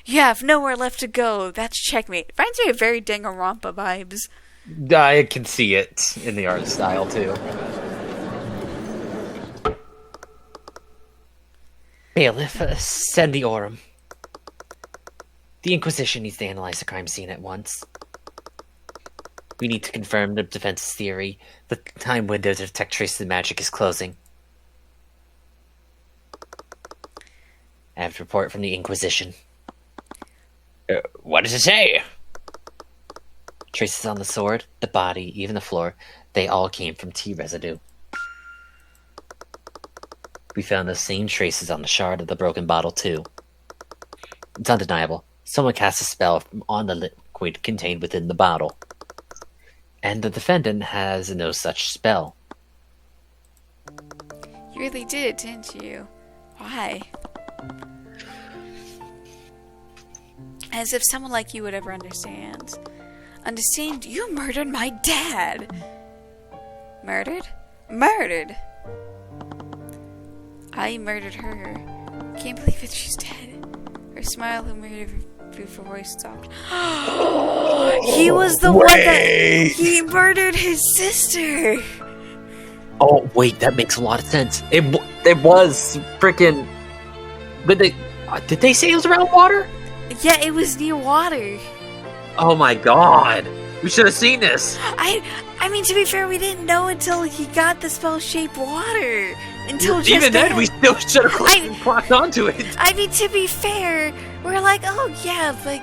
You have nowhere left to go. That's checkmate. Reminds me of very Danganronpa vibes. I can see it in the art style, too. Bailiff, send the Aurum. The Inquisition needs to analyze the crime scene at once. We need to confirm the defense's theory. The time window to detect traces of magic is closing. I have a report from the Inquisition. What does it say? Traces on the sword, the body, even the floor, they all came from tea residue. We found the same traces on the shard of the broken bottle, too. It's undeniable. Someone cast a spell on the liquid contained within the bottle. And the defendant has no such spell. You really did, didn't you? Why? As if someone like you would ever understand. Understand? You murdered my dad! Murdered? Murdered! I murdered her. Can't believe it, she's dead. Her smile and her voice stopped. He was the one that... He murdered his sister! Oh, wait, that makes a lot of sense. It was freaking... Did they say it was around water? Yeah, it was near water. Oh my god. We should have seen this. I mean, to be fair, we didn't know until he got the spell-shaped water. Until just even then, we still should have clocked onto it. I mean, to be fair, we're like, oh yeah, like...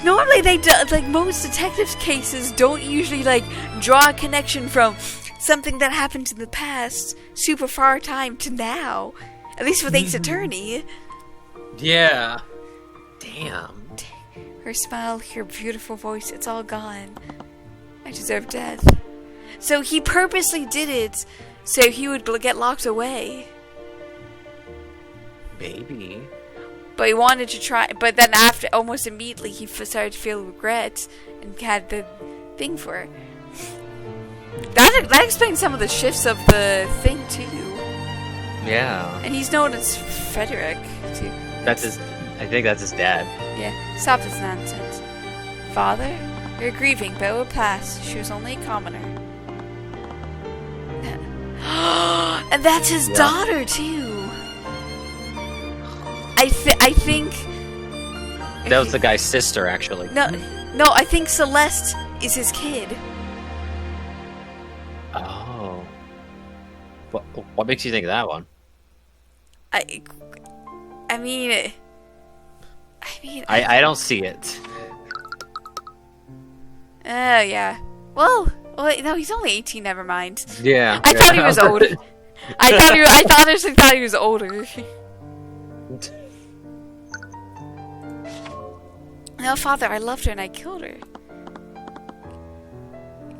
normally they do, like, most detectives' cases don't usually, like, draw a connection from something that happened in the past, super far time, to now. At least with Ace Attorney. Yeah. Damn. Her smile, her beautiful voice, it's all gone. I deserve death. So he purposely did it so he would get locked away. Maybe. But he wanted to try, but then after, almost immediately, he started to feel regret and had the thing for it. That explains some of the shifts of the thing, too. Yeah. And he's known as Frederick, too. That's his... I think that's his dad. Yeah, stop this nonsense. Father, you're grieving, but it will pass. She was only a commoner. And that's his daughter, too. I think... That was the guy's sister, actually. No, I think Celeste is his kid. Oh. What makes you think of that one? I mean, I don't see it. yeah. Well, no, he's only 18. Never mind. Yeah. I thought he was older. I honestly thought he was older. No, Father, I loved her and I killed her.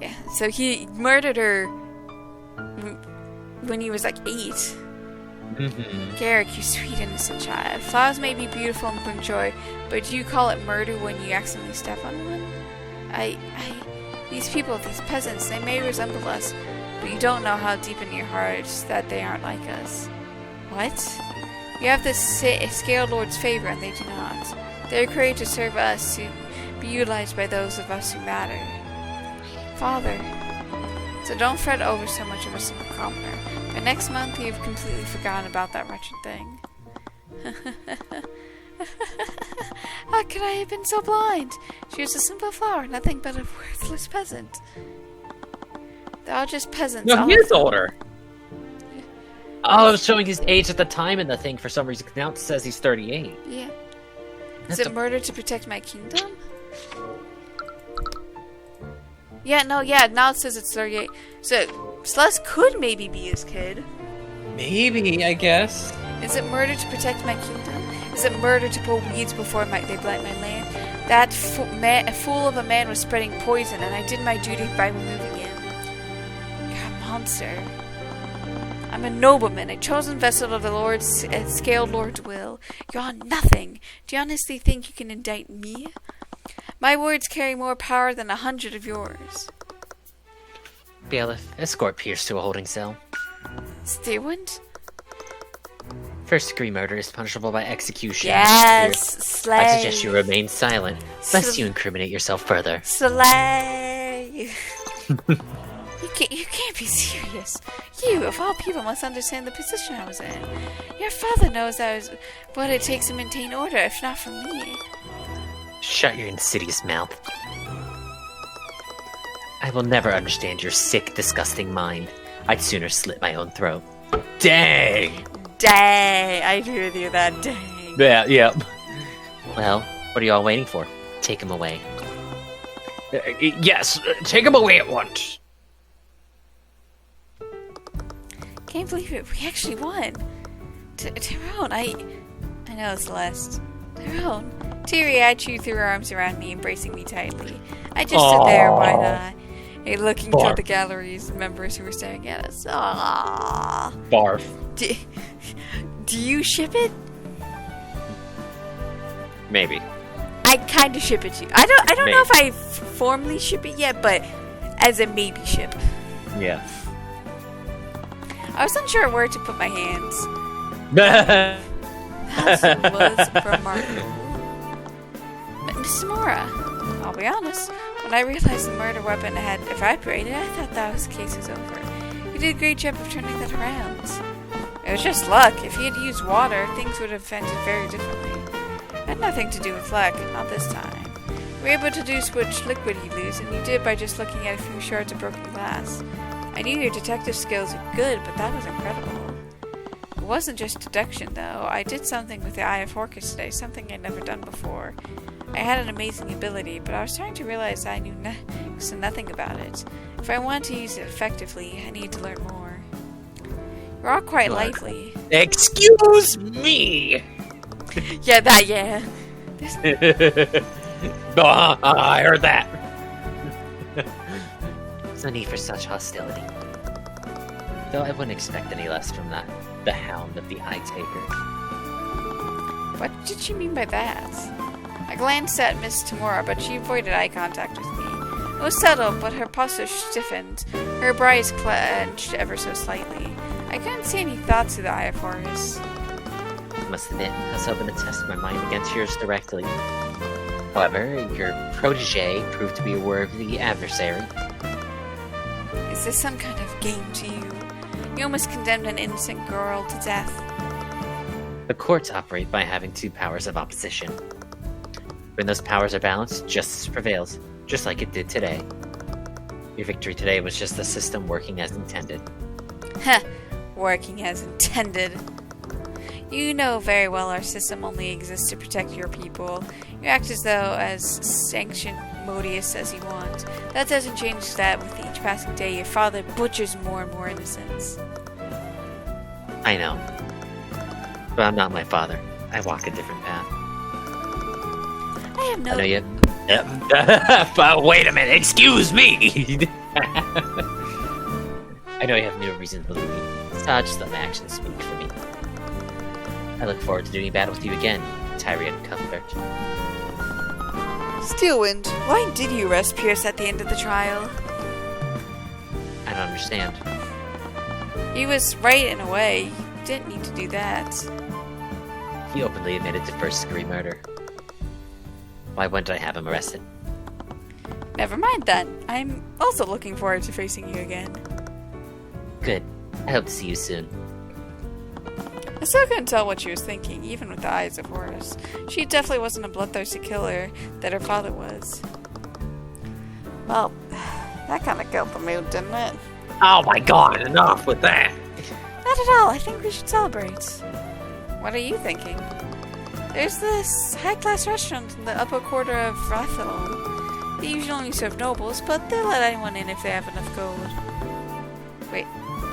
Yeah, so he murdered her when he was like 8. Mm-hmm. Garrick, you sweet innocent child. Flowers may be beautiful and bring joy, but do you call it murder when you accidentally step on one? These people, these peasants, they may resemble us, but you don't know how deep in your hearts that they aren't like us. What? You have the Scale Lord's favor, and they do not. They are created to serve us, to be utilized by those of us who matter. Father, so don't fret over so much of a simple commoner. By next month, you've completely forgotten about that wretched thing. How could I have been so blind? She was a simple flower, nothing but a worthless peasant. They're all just peasants. No, he is older. Oh, I was showing his age at the time in the thing for some reason. Now it says he's 38. Yeah. Is That's it murder to protect my kingdom? Yeah, no, yeah, now it says it's 38. So, Celeste could maybe be his kid. Maybe, I guess. Is it murder to protect my kingdom? Is it murder to pull weeds before they blight my land? That fool of a man was spreading poison, and I did my duty by removing him. You're a monster. I'm a nobleman, a chosen vessel of the Lord's Scaled Lord's will. You're nothing. Do you honestly think you can indict me? My words carry more power than 100 of yours. Bailiff, escort Pierce to a holding cell. Steerwind? First-degree murder is punishable by execution. Yes, slay. I suggest you remain silent, lest you incriminate yourself further. Slay. You can't be serious. You, of all people, must understand the position I was in. Your father knows what it takes to maintain order, if not for me. Shut your insidious mouth. I will never understand your sick, disgusting mind. I'd sooner slit my own throat. Dang! Dang! I agree with you that dang. Yeah, yep. Well, what are you all waiting for? Take him away. Yes, take him away at once. Can't believe it. We actually won. Tyrone, I know, Celeste. Tyrone. Teary-eyed, you threw her arms around me, embracing me tightly. I just stood there, wide eyed, looking toward the gallery's members who were staring at us. Aww. Barf. Do you ship it? Maybe. I kind of ship it too. I don't know if I formally ship it yet, but as a maybe ship. Yeah. I was unsure where to put my hands. Yeah. That was remarkable. Miss Mora, I'll be honest, when I realized the murder weapon had evaporated, I thought that was the case was over. You did a great job of turning that around. It was just luck. If he had used water, things would have ended very differently. It had nothing to do with luck, not this time. You were able to deduce which liquid he'd lose, and you did by just looking at a few shards of broken glass. I knew your detective skills were good, but that was incredible. It wasn't just deduction, though. I did something with the Eye of Horcus today, something I'd never done before. I had an amazing ability, but I was starting to realize I knew next to nothing about it. If I wanted to use it effectively, I needed to learn more. You're all quite lively. Excuse me! Yeah. I heard that. There's no need for such hostility. Though I wouldn't expect any less from the Hound of the Eye Taker. What did she mean by that? I glanced at Miss Tamora, but she avoided eye contact with me. It was subtle, but her posture stiffened. Her brows clenched ever so slightly. I I couldn't see any thoughts through the eye of Horus. I must admit, I was hoping to test my mind against yours directly. However, your protege proved to be a worthy adversary. Is this some kind of game to you? You almost condemned an innocent girl to death. The courts operate by having two powers of opposition. When those powers are balanced, justice prevails, just like it did today. Your victory today was just the system working as intended. Heh, working as intended. You know very well our system only exists to protect your people. You act as though as sanctimonious as you want. That doesn't change that with each passing day your father butchers more and more innocents. I know. But I'm not my father. I walk a different path. I have no... I know you... But wait a minute, excuse me! I know you have no reason to believe me. So I'll just let my actions speak for me. I look forward to doing battle with you again, Tyrion Cuthbert. Steelwind, why did you arrest Pierce at the end of the trial? I don't understand. He was right in a way. You didn't need to do that. He openly admitted to first-degree murder. Why wouldn't I have him arrested? Never mind then. I'm also looking forward to facing you again. Good. I hope to see you soon. I still couldn't tell what she was thinking, even with the eyes of Horus. She definitely wasn't a bloodthirsty killer that her father was. Well, that kind of killed the mood, didn't it? Oh my god, enough with that! Not at all. I think we should celebrate. What are you thinking? There's this high-class restaurant in the upper quarter of Rathel. They usually only serve nobles, but they'll let anyone in if they have enough gold. Wait,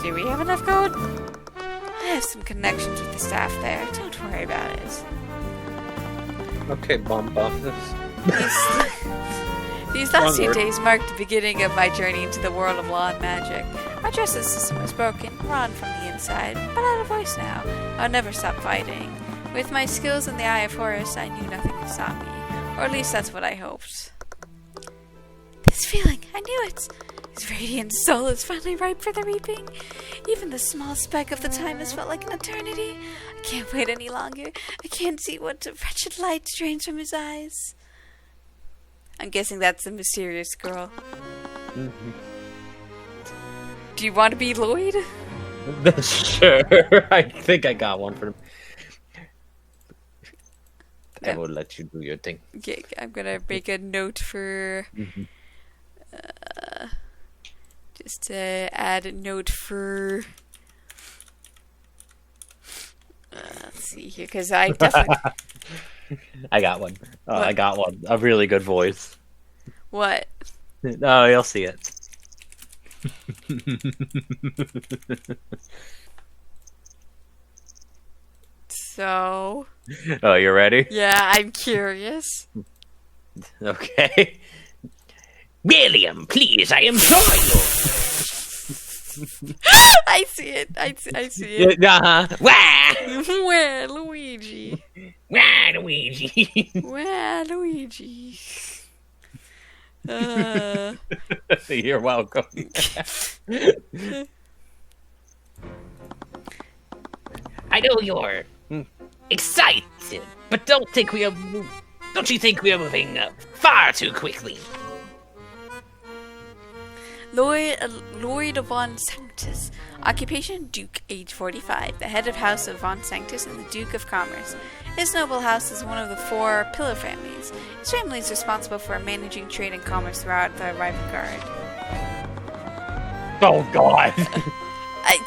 do we have enough gold? I have some connections with the staff there. Don't worry about it. Okay, bomb off this. These last few Onward. days marked the beginning of my journey into the world of law and magic. My justice system was broken, rotten from the inside, but I have a voice now. I'll never stop fighting. With my skills in the Eye of Horus, I knew nothing could stop me. Or at least that's what I hoped. This feeling, I knew it! His radiant soul is finally ripe for the reaping. Even the small speck of the time has felt like an eternity. I can't wait any longer. I can't see what wretched light drains from his eyes. I'm guessing that's the mysterious girl. Mm-hmm. Do you want to be Lloyd? Sure, I think I got one for him. I will let you do your thing. Okay, I'm gonna make a note for... just to add a note for... let's see here, because I definitely... I got one. What? I got one. A really good voice. What? Oh, you'll see it. So... Oh, you ready? Yeah, I'm curious. Okay. William, please, I implore you. I see it. I see it. Uh-huh. Wah! Where, Luigi? Wah, Luigi. Where, Luigi? You're welcome. I know you're excited, but don't you think we are moving far too quickly? Lloyd von Sanctus. Occupation, Duke, age 45. The head of House of Von Sanctus and the Duke of Commerce. His noble house is one of the 4 pillar families. His family is responsible for managing trade and commerce throughout the rival guard. Oh, God.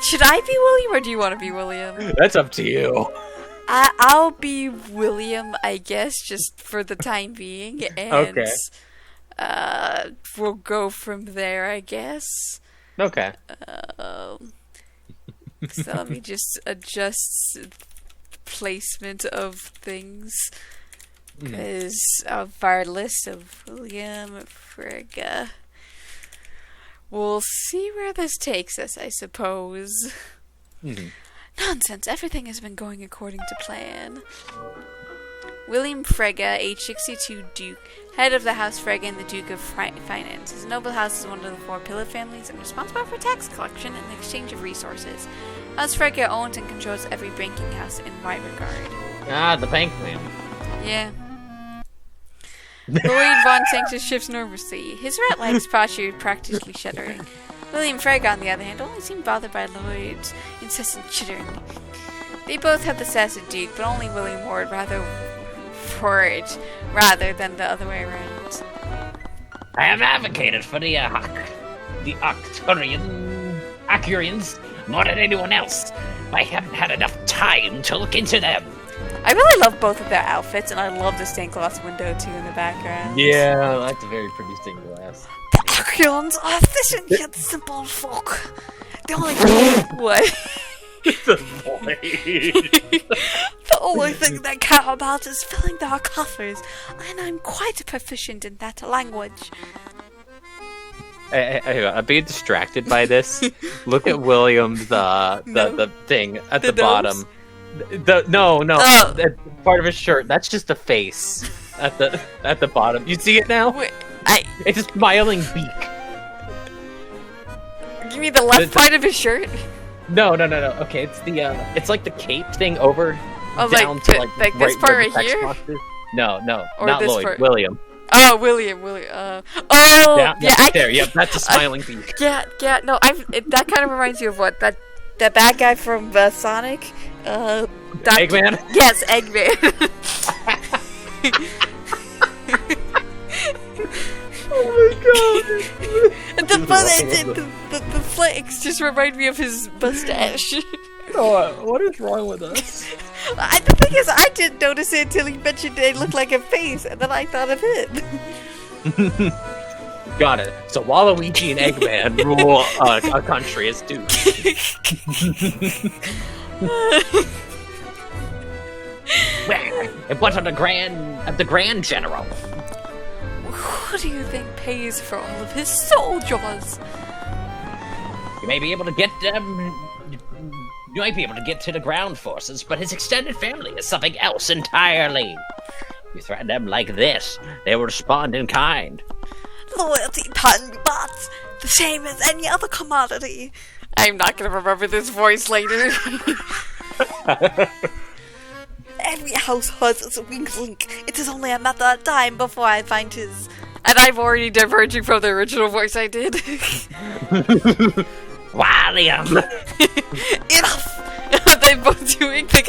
Should I be William, or do you want to be William? That's up to you. I'll be William, I guess, just for the time being, and Okay. We'll go from there, I guess. Okay. So let me just adjust placement of things, because of our list of William Frigga. We'll see where this takes us, I suppose. Nonsense, everything has been going according to plan. William Frege, age 62, Duke, head of the House Frege and the Duke of Finance. His noble house is one of the 4 pillar families and responsible for tax collection and the exchange of resources. House Frege owns and controls every banking house in Rivengard. Ah, the bank man. Yeah. Lloyd Von Sanctus shifts nervously, his rat legs posture practically shuddering. William Frege, on the other hand, only seemed bothered by Lloyd's incessant chittering. They both had the sass of Duke, but only William Ward rather than the other way around. I have advocated for the Arcurians more than anyone else. I haven't had enough time to look into them. I really love both of their outfits, and I love the stained glass window too in the background. Yeah, that's a very pretty stained glass. The Arcurians are efficient yet simple folk. The only what? The void. The only thing they care about is filling their coffers, and I'm quite proficient in that language. I'm being distracted by this. Look at William's the thing at the bottom. No, Oh. the part of his shirt. That's just a face at the bottom. You see it now? Wait, It's a smiling beak. give me the left part of his shirt. No. Okay, it's it's like the cape thing over Oh, down like to this where part the right text here? box is. No, Or not this Lloyd. part? William. Oh, William. Yeah, I there. Yep, that's a smiling beak. Yeah. No, that kind of reminds you of what that bad guy from Sonic. Eggman. Yes, Eggman. Oh my god. The flanks just remind me of his mustache. What is wrong with us? The thing is, I didn't notice it until he mentioned it looked like a face, and then I thought of him. Got it. So Waluigi and Eggman rule a country as dukes. It went on the Grand General. Who do you think pays for all of his soldiers? You may be able to get you might be able to get to the ground forces, but his extended family is something else entirely. You threaten them like this, they will respond in kind. Loyalty, pun, but the same as any other commodity. I'm not gonna remember this voice later. Every house has its weak link. It is only a matter of time before I find his. And I'm already diverging from the original voice I did. William! Enough! They're both doing the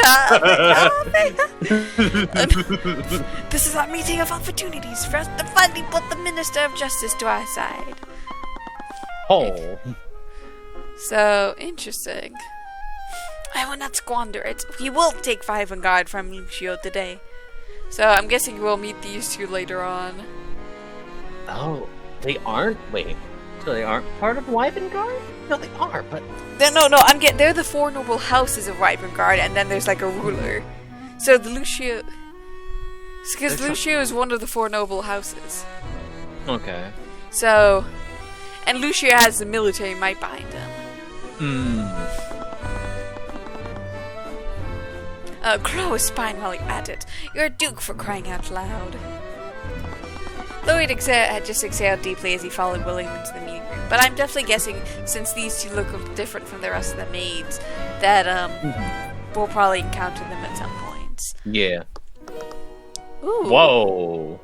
This is our meeting of opportunities for us to finally put the Minister of Justice to our side. Oh. So, interesting. I will not squander it. We will take Rivengard from Lucio today. So, I'm guessing we'll meet these two later on. Oh, they aren't? Wait. So they aren't part of Rivengard? No, they are, but... No, they're the four noble houses of Rivengard, and then there's like a ruler. So the Lucio... Because Lucio is one of the four noble houses. Okay. So... And Lucio has the military might behind him. Crow his spine while he at it. You're a duke for crying out loud. Lloyd had just exhaled deeply as he followed William into the meeting room. But I'm definitely guessing, since these two look different from the rest of the maids, that we'll probably encounter them at some point. Yeah. Ooh. Whoa.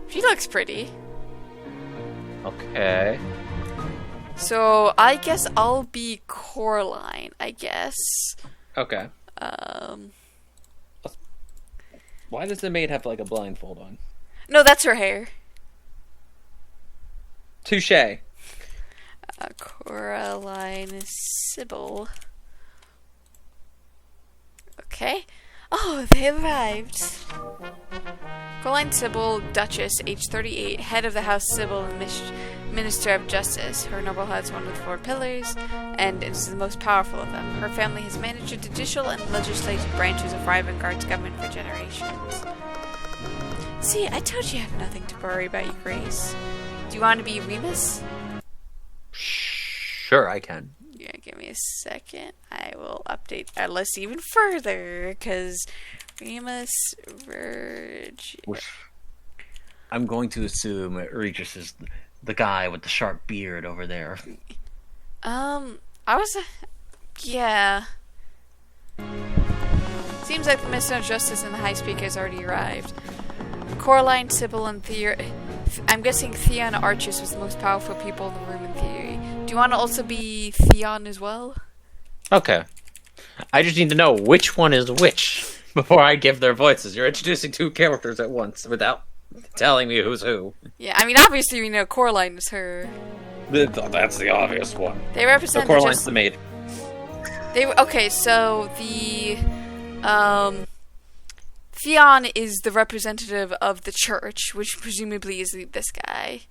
She looks pretty. Okay. So I guess I'll be Coraline, I guess. Okay. Why does the maid have like a blindfold on? No, that's her hair. Touche. Coraline Sybil. Okay. Oh, they arrived. Coraline Sybil, Duchess, age 38, head of the House Sybil and Minister of Justice. Her noble house is one of the four pillars, and is the most powerful of them. Her family has managed the judicial and legislative branches of Rivengard's government for generations. See, I told you I have nothing to worry about, you Grace. Do you want to be Remus? Sure, I can. Yeah, give me a second. I will update our list even further, because Remus Virgin. I'm going to assume Regis is the guy with the sharp beard over there. I was Yeah. Seems like the Minister of Justice and the High Speaker has already arrived. Coraline, Sybil, and I'm guessing Theon Archus was the most powerful people in the room in theory. Do you want to also be Theon as well? Okay. I just need to know which one is which before I give their voices. You're introducing two characters at once without telling me who's who. Yeah, I mean, obviously we know Coraline is her. That's the obvious one. They represent Coraline's the maid. Okay, so the Theon is the representative of the church, which presumably is this guy.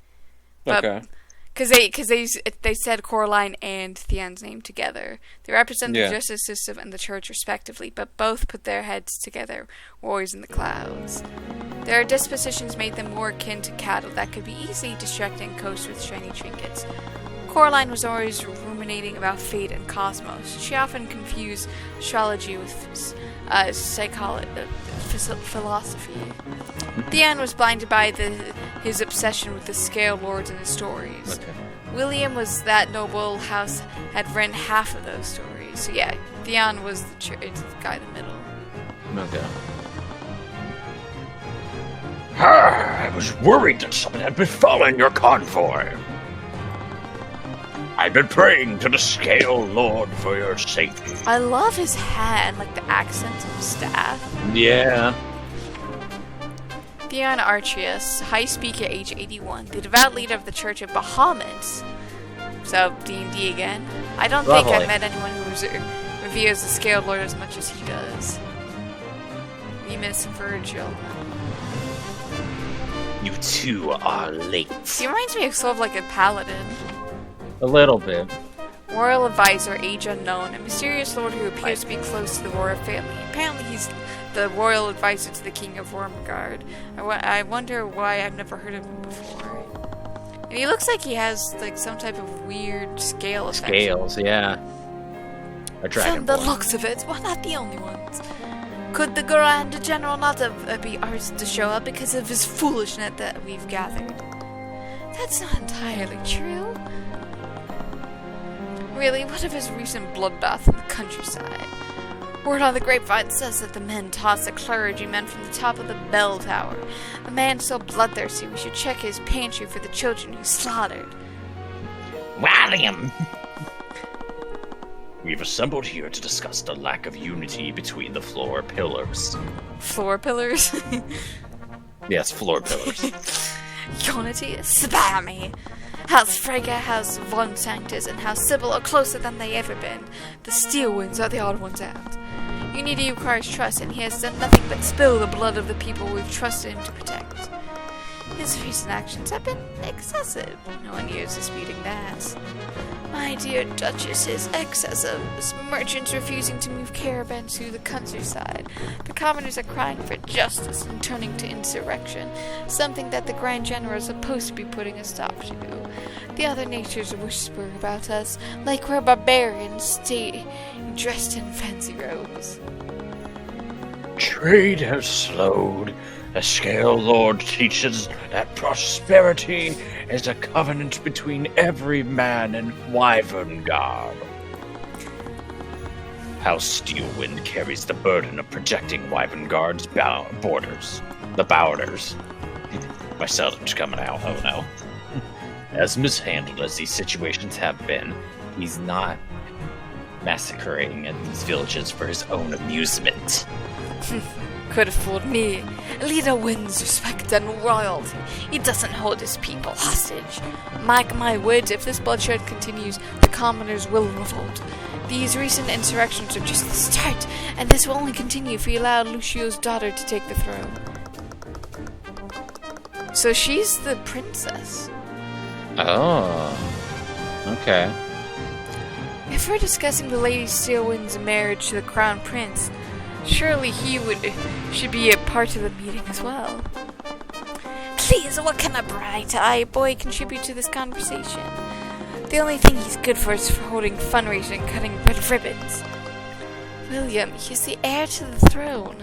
But, Okay. Because they said Coraline and Theon's name together. They represent the justice system and the church respectively, but both put their heads together, warriors in the clouds. Their dispositions made them more akin to cattle that could be easily distracted and coaxed with shiny trinkets. Coraline was always ruminating about fate and cosmos. She often confused astrology with philosophy. Theon was blinded by his obsession with the Scale Lords and his stories. Okay. William was that noble house had written half of those stories. So yeah, Theon was the guy in the middle. Okay. I was worried that something had befallen your convoy. I've been praying to the Scale Lord for your safety. I love his hat and like the accent of his staff. Yeah. Theon Archius, High Speaker, age 81, the devout leader of the Church of Bahamut. So, D&D again. I don't think I've met anyone who reveres the Scale Lord as much as he does. We miss Virgil. You two are late. He reminds me of sort of like a paladin. A little bit. Royal advisor, age unknown, a mysterious lord who appears to be close to the royal family. Apparently he's the royal advisor to the king of Wormgard. I wonder why I've never heard of him before. And he looks like he has like some type of weird scale effect. Scales, yeah. A dragon. From the looks of it, we're not the only ones. Could the Grand General not be asked to show up because of his foolishness that we've gathered? That's not entirely true. Really, what of his recent bloodbath in the countryside? Word on the grapevine says that the men tossed a clergyman from the top of the bell tower. The man so bloodthirsty we should check his pantry for the children he slaughtered. William! We've assembled here to discuss the lack of unity between the floor pillars. Floor pillars? Yes, floor pillars. Unity? Spare me! House Frege, House Von Sanctus, and House Sybil are closer than they ever been. The Steel Winds are the odd ones out. Unity requires trust, and he has done nothing but spill the blood of the people we've trusted him to protect. His recent actions have been excessive. No one here is disputing that. My dear Duchess is excessive. Merchants refusing to move caravans through the countryside. The commoners are crying for justice and turning to insurrection, something that the Grand General is supposed to be putting a stop to. The other natures whisper about us like we're barbarians dressed in fancy robes. Trade has slowed. The Scale Lord teaches that prosperity is a covenant between every man and Wyverngard. House Steelwind carries the burden of protecting Wyverngard's borders. The Bowders. My Southern's coming out, oh no. As mishandled as these situations have been, he's not massacring at these villages for his own amusement. Could have fooled me. A leader wins respect and royalty. He doesn't hold his people hostage. Mark my words, if this bloodshed continues, the commoners will revolt. These recent insurrections are just the start, and this will only continue if we allow Lucio's daughter to take the throne. So she's the princess. Oh. Okay. If we're discussing the Lady Steelwind's marriage to the Crown Prince, surely he should be a part of the meeting as well. Please, what can a bright-eyed boy contribute to this conversation? The only thing he's good for is for holding fundraising and cutting red ribbons. William, he's the heir to the throne.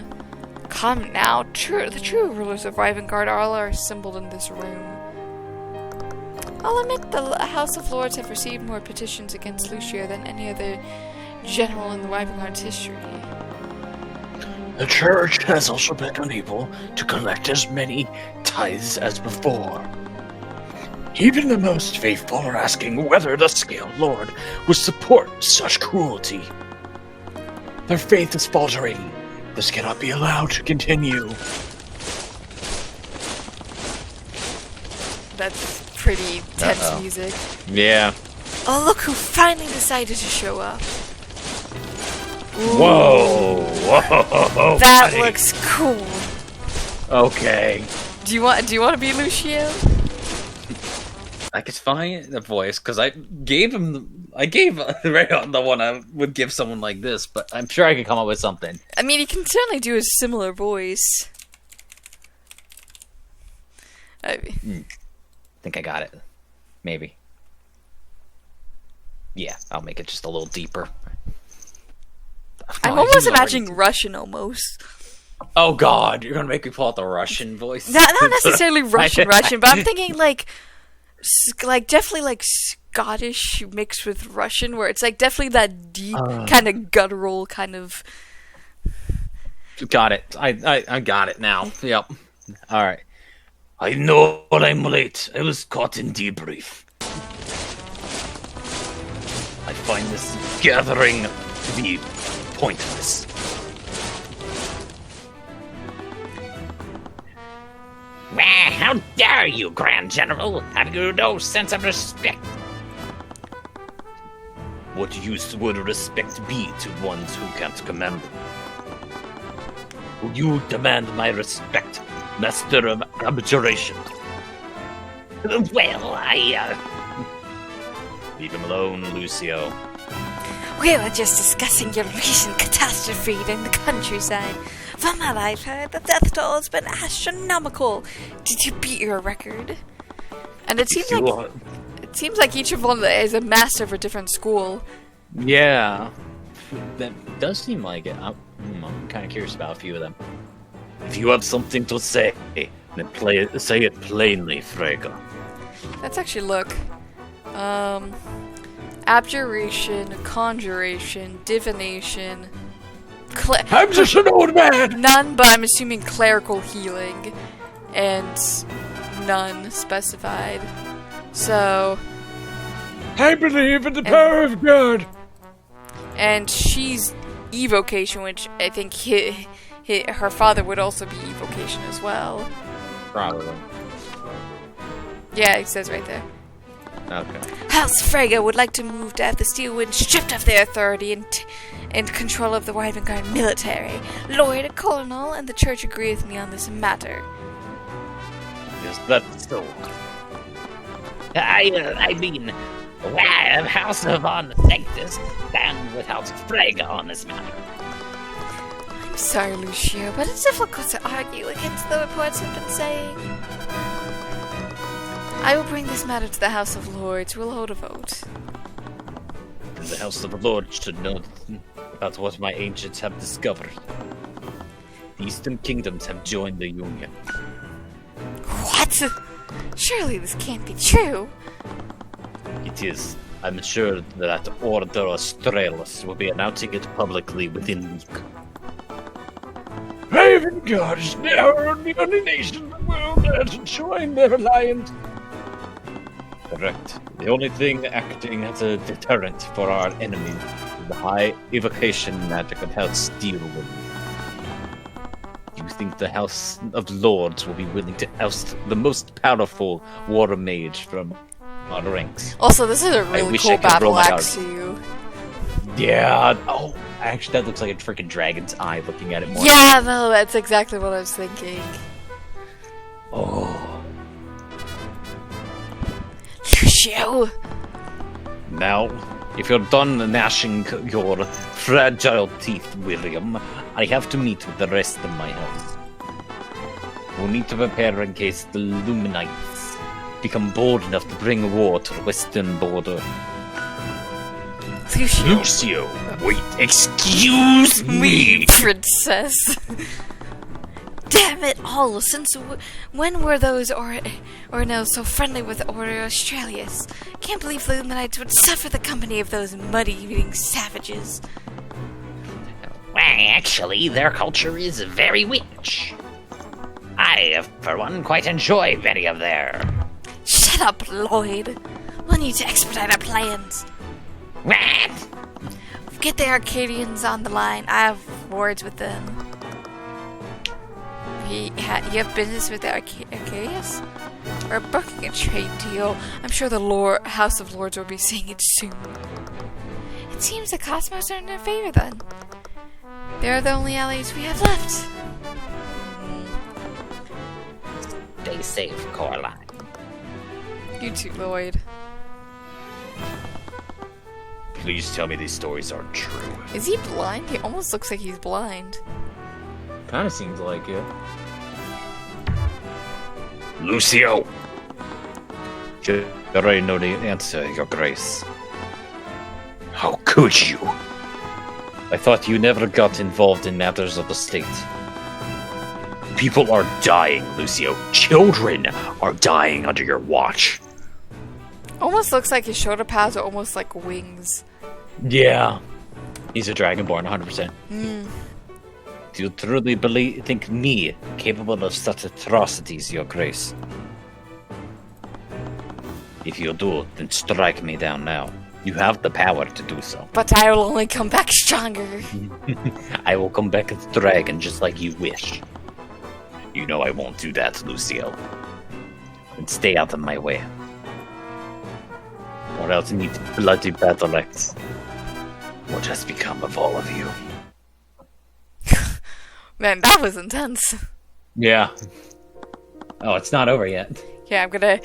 Come now, the true rulers of Rivengard all are assembled in this room. I'll admit the House of Lords have received more petitions against Lucio than any other general in the Wyvern Guard's history. The church has also been unable to collect as many tithes as before. Even the most faithful are asking whether the Scale Lord would support such cruelty. Their faith is faltering. This cannot be allowed to continue. That's pretty tense music. Yeah. Oh, look who finally decided to show up. Ooh, Whoa! that buddy. looks cool. Okay. Do you want to be Lucio? I could find the voice because I gave right on the one I would give someone like this, but I'm sure I could come up with something. I mean, you can certainly do a similar voice. I think I got it. Maybe. Yeah, I'll make it just a little deeper. I'm almost imagining Russian almost. Oh God, you're gonna make me pull out the Russian voice? Not necessarily Russian, but I'm thinking like definitely like Scottish mixed with Russian, where it's like definitely that deep kind of guttural kind of. Got it. I got it now. Yep. All right. I know I'm late. I was caught in debrief. I find this gathering to be pointless. How dare you, Grand General? Have you no sense of respect? What use would respect be to ones who can't command them? Will you demand my respect, Master of Abjuration? Well, Leave him alone, Lucio. We were just discussing your recent catastrophe in the countryside. From what I've heard, the death toll has been astronomical. Did you beat your record? And it seems like each of them is a master of a different school. Yeah. That does seem like it. I'm kind of curious about a few of them. If you have something to say, then say it plainly, Frega. Let's actually look. Abjuration, conjuration, divination. I'm just an old man! None, but I'm assuming clerical healing. And none specified. So. I believe in the power of God! And she's evocation, which I think her father would also be evocation as well. Probably. Yeah, it says right there. Okay. House Frega would like to move to have the Steel Wind stripped of their authority and control of the Wyvern Guard military. Lord Colonel and the Church agree with me on this matter. Is that so? I mean, House of Von Sanctus stand with House Frega on this matter. I'm sorry, Lucio, but it's difficult to argue against the reports have been saying. I will bring this matter to the House of Lords, who will hold a vote. The House of Lords should know about what my ancients have discovered. The Eastern Kingdoms have joined the Union. What? Surely this can't be true. It is. I'm sure that Order Australis will be announcing it publicly within a week. Raven God is now the only nation in the world that has joined their alliance. Correct. The only thing acting as a deterrent for our enemies is the high evocation magic of House Steelwind. Do you think the House of Lords will be willing to oust the most powerful war mage from our ranks? Also, this is a really wish cool I could roll battle my axe to you. Yeah. Oh, actually, that looks like a freaking dragon's eye looking at it more. Yeah, no, that's exactly what I was thinking. Oh. Lucio! Now, if you're done gnashing your fragile teeth, William, I have to meet with the rest of my house. We'll need to prepare in case the Luminites become bold enough to bring war to the western border. Lucio, wait, excuse me! Princess. Damn it all! Since when were those Ornos so friendly with Order Australis? Can't believe the Luminites would suffer the company of those mud-eating savages. Well, actually, their culture is very rich. I, for one, quite enjoy many of their... Shut up, Lloyd. We'll need to expedite our plans. What? Get the Arcadians on the line. I have words with them. You have business with the Arcadius? We're booking a trade deal. I'm sure the House of Lords will be seeing it soon. It seems the Cosmos are in their favor then. They're the only allies we have left. Stay safe, Coraline. You too, Lloyd. Please tell me these stories aren't true. Is he blind? He almost looks like he's blind. Kinda seems like it. Lucio! You already know the answer, Your Grace. How could you? I thought you never got involved in matters of the state. People are dying, Lucio. Children are dying under your watch. Almost looks like his shoulder pads are almost like wings. Yeah. He's a Dragonborn, 100%. Do you truly think me capable of such atrocities, Your Grace? If you do, then strike me down now. You have the power to do so. But I will only come back stronger. I will come back as a dragon just like you wish. You know I won't do that, Lucio. And stay out of my way. Or else meet bloody battle axe. What has become of all of you? Man, that was intense. Yeah. Oh, it's not over yet. Yeah, I'm gonna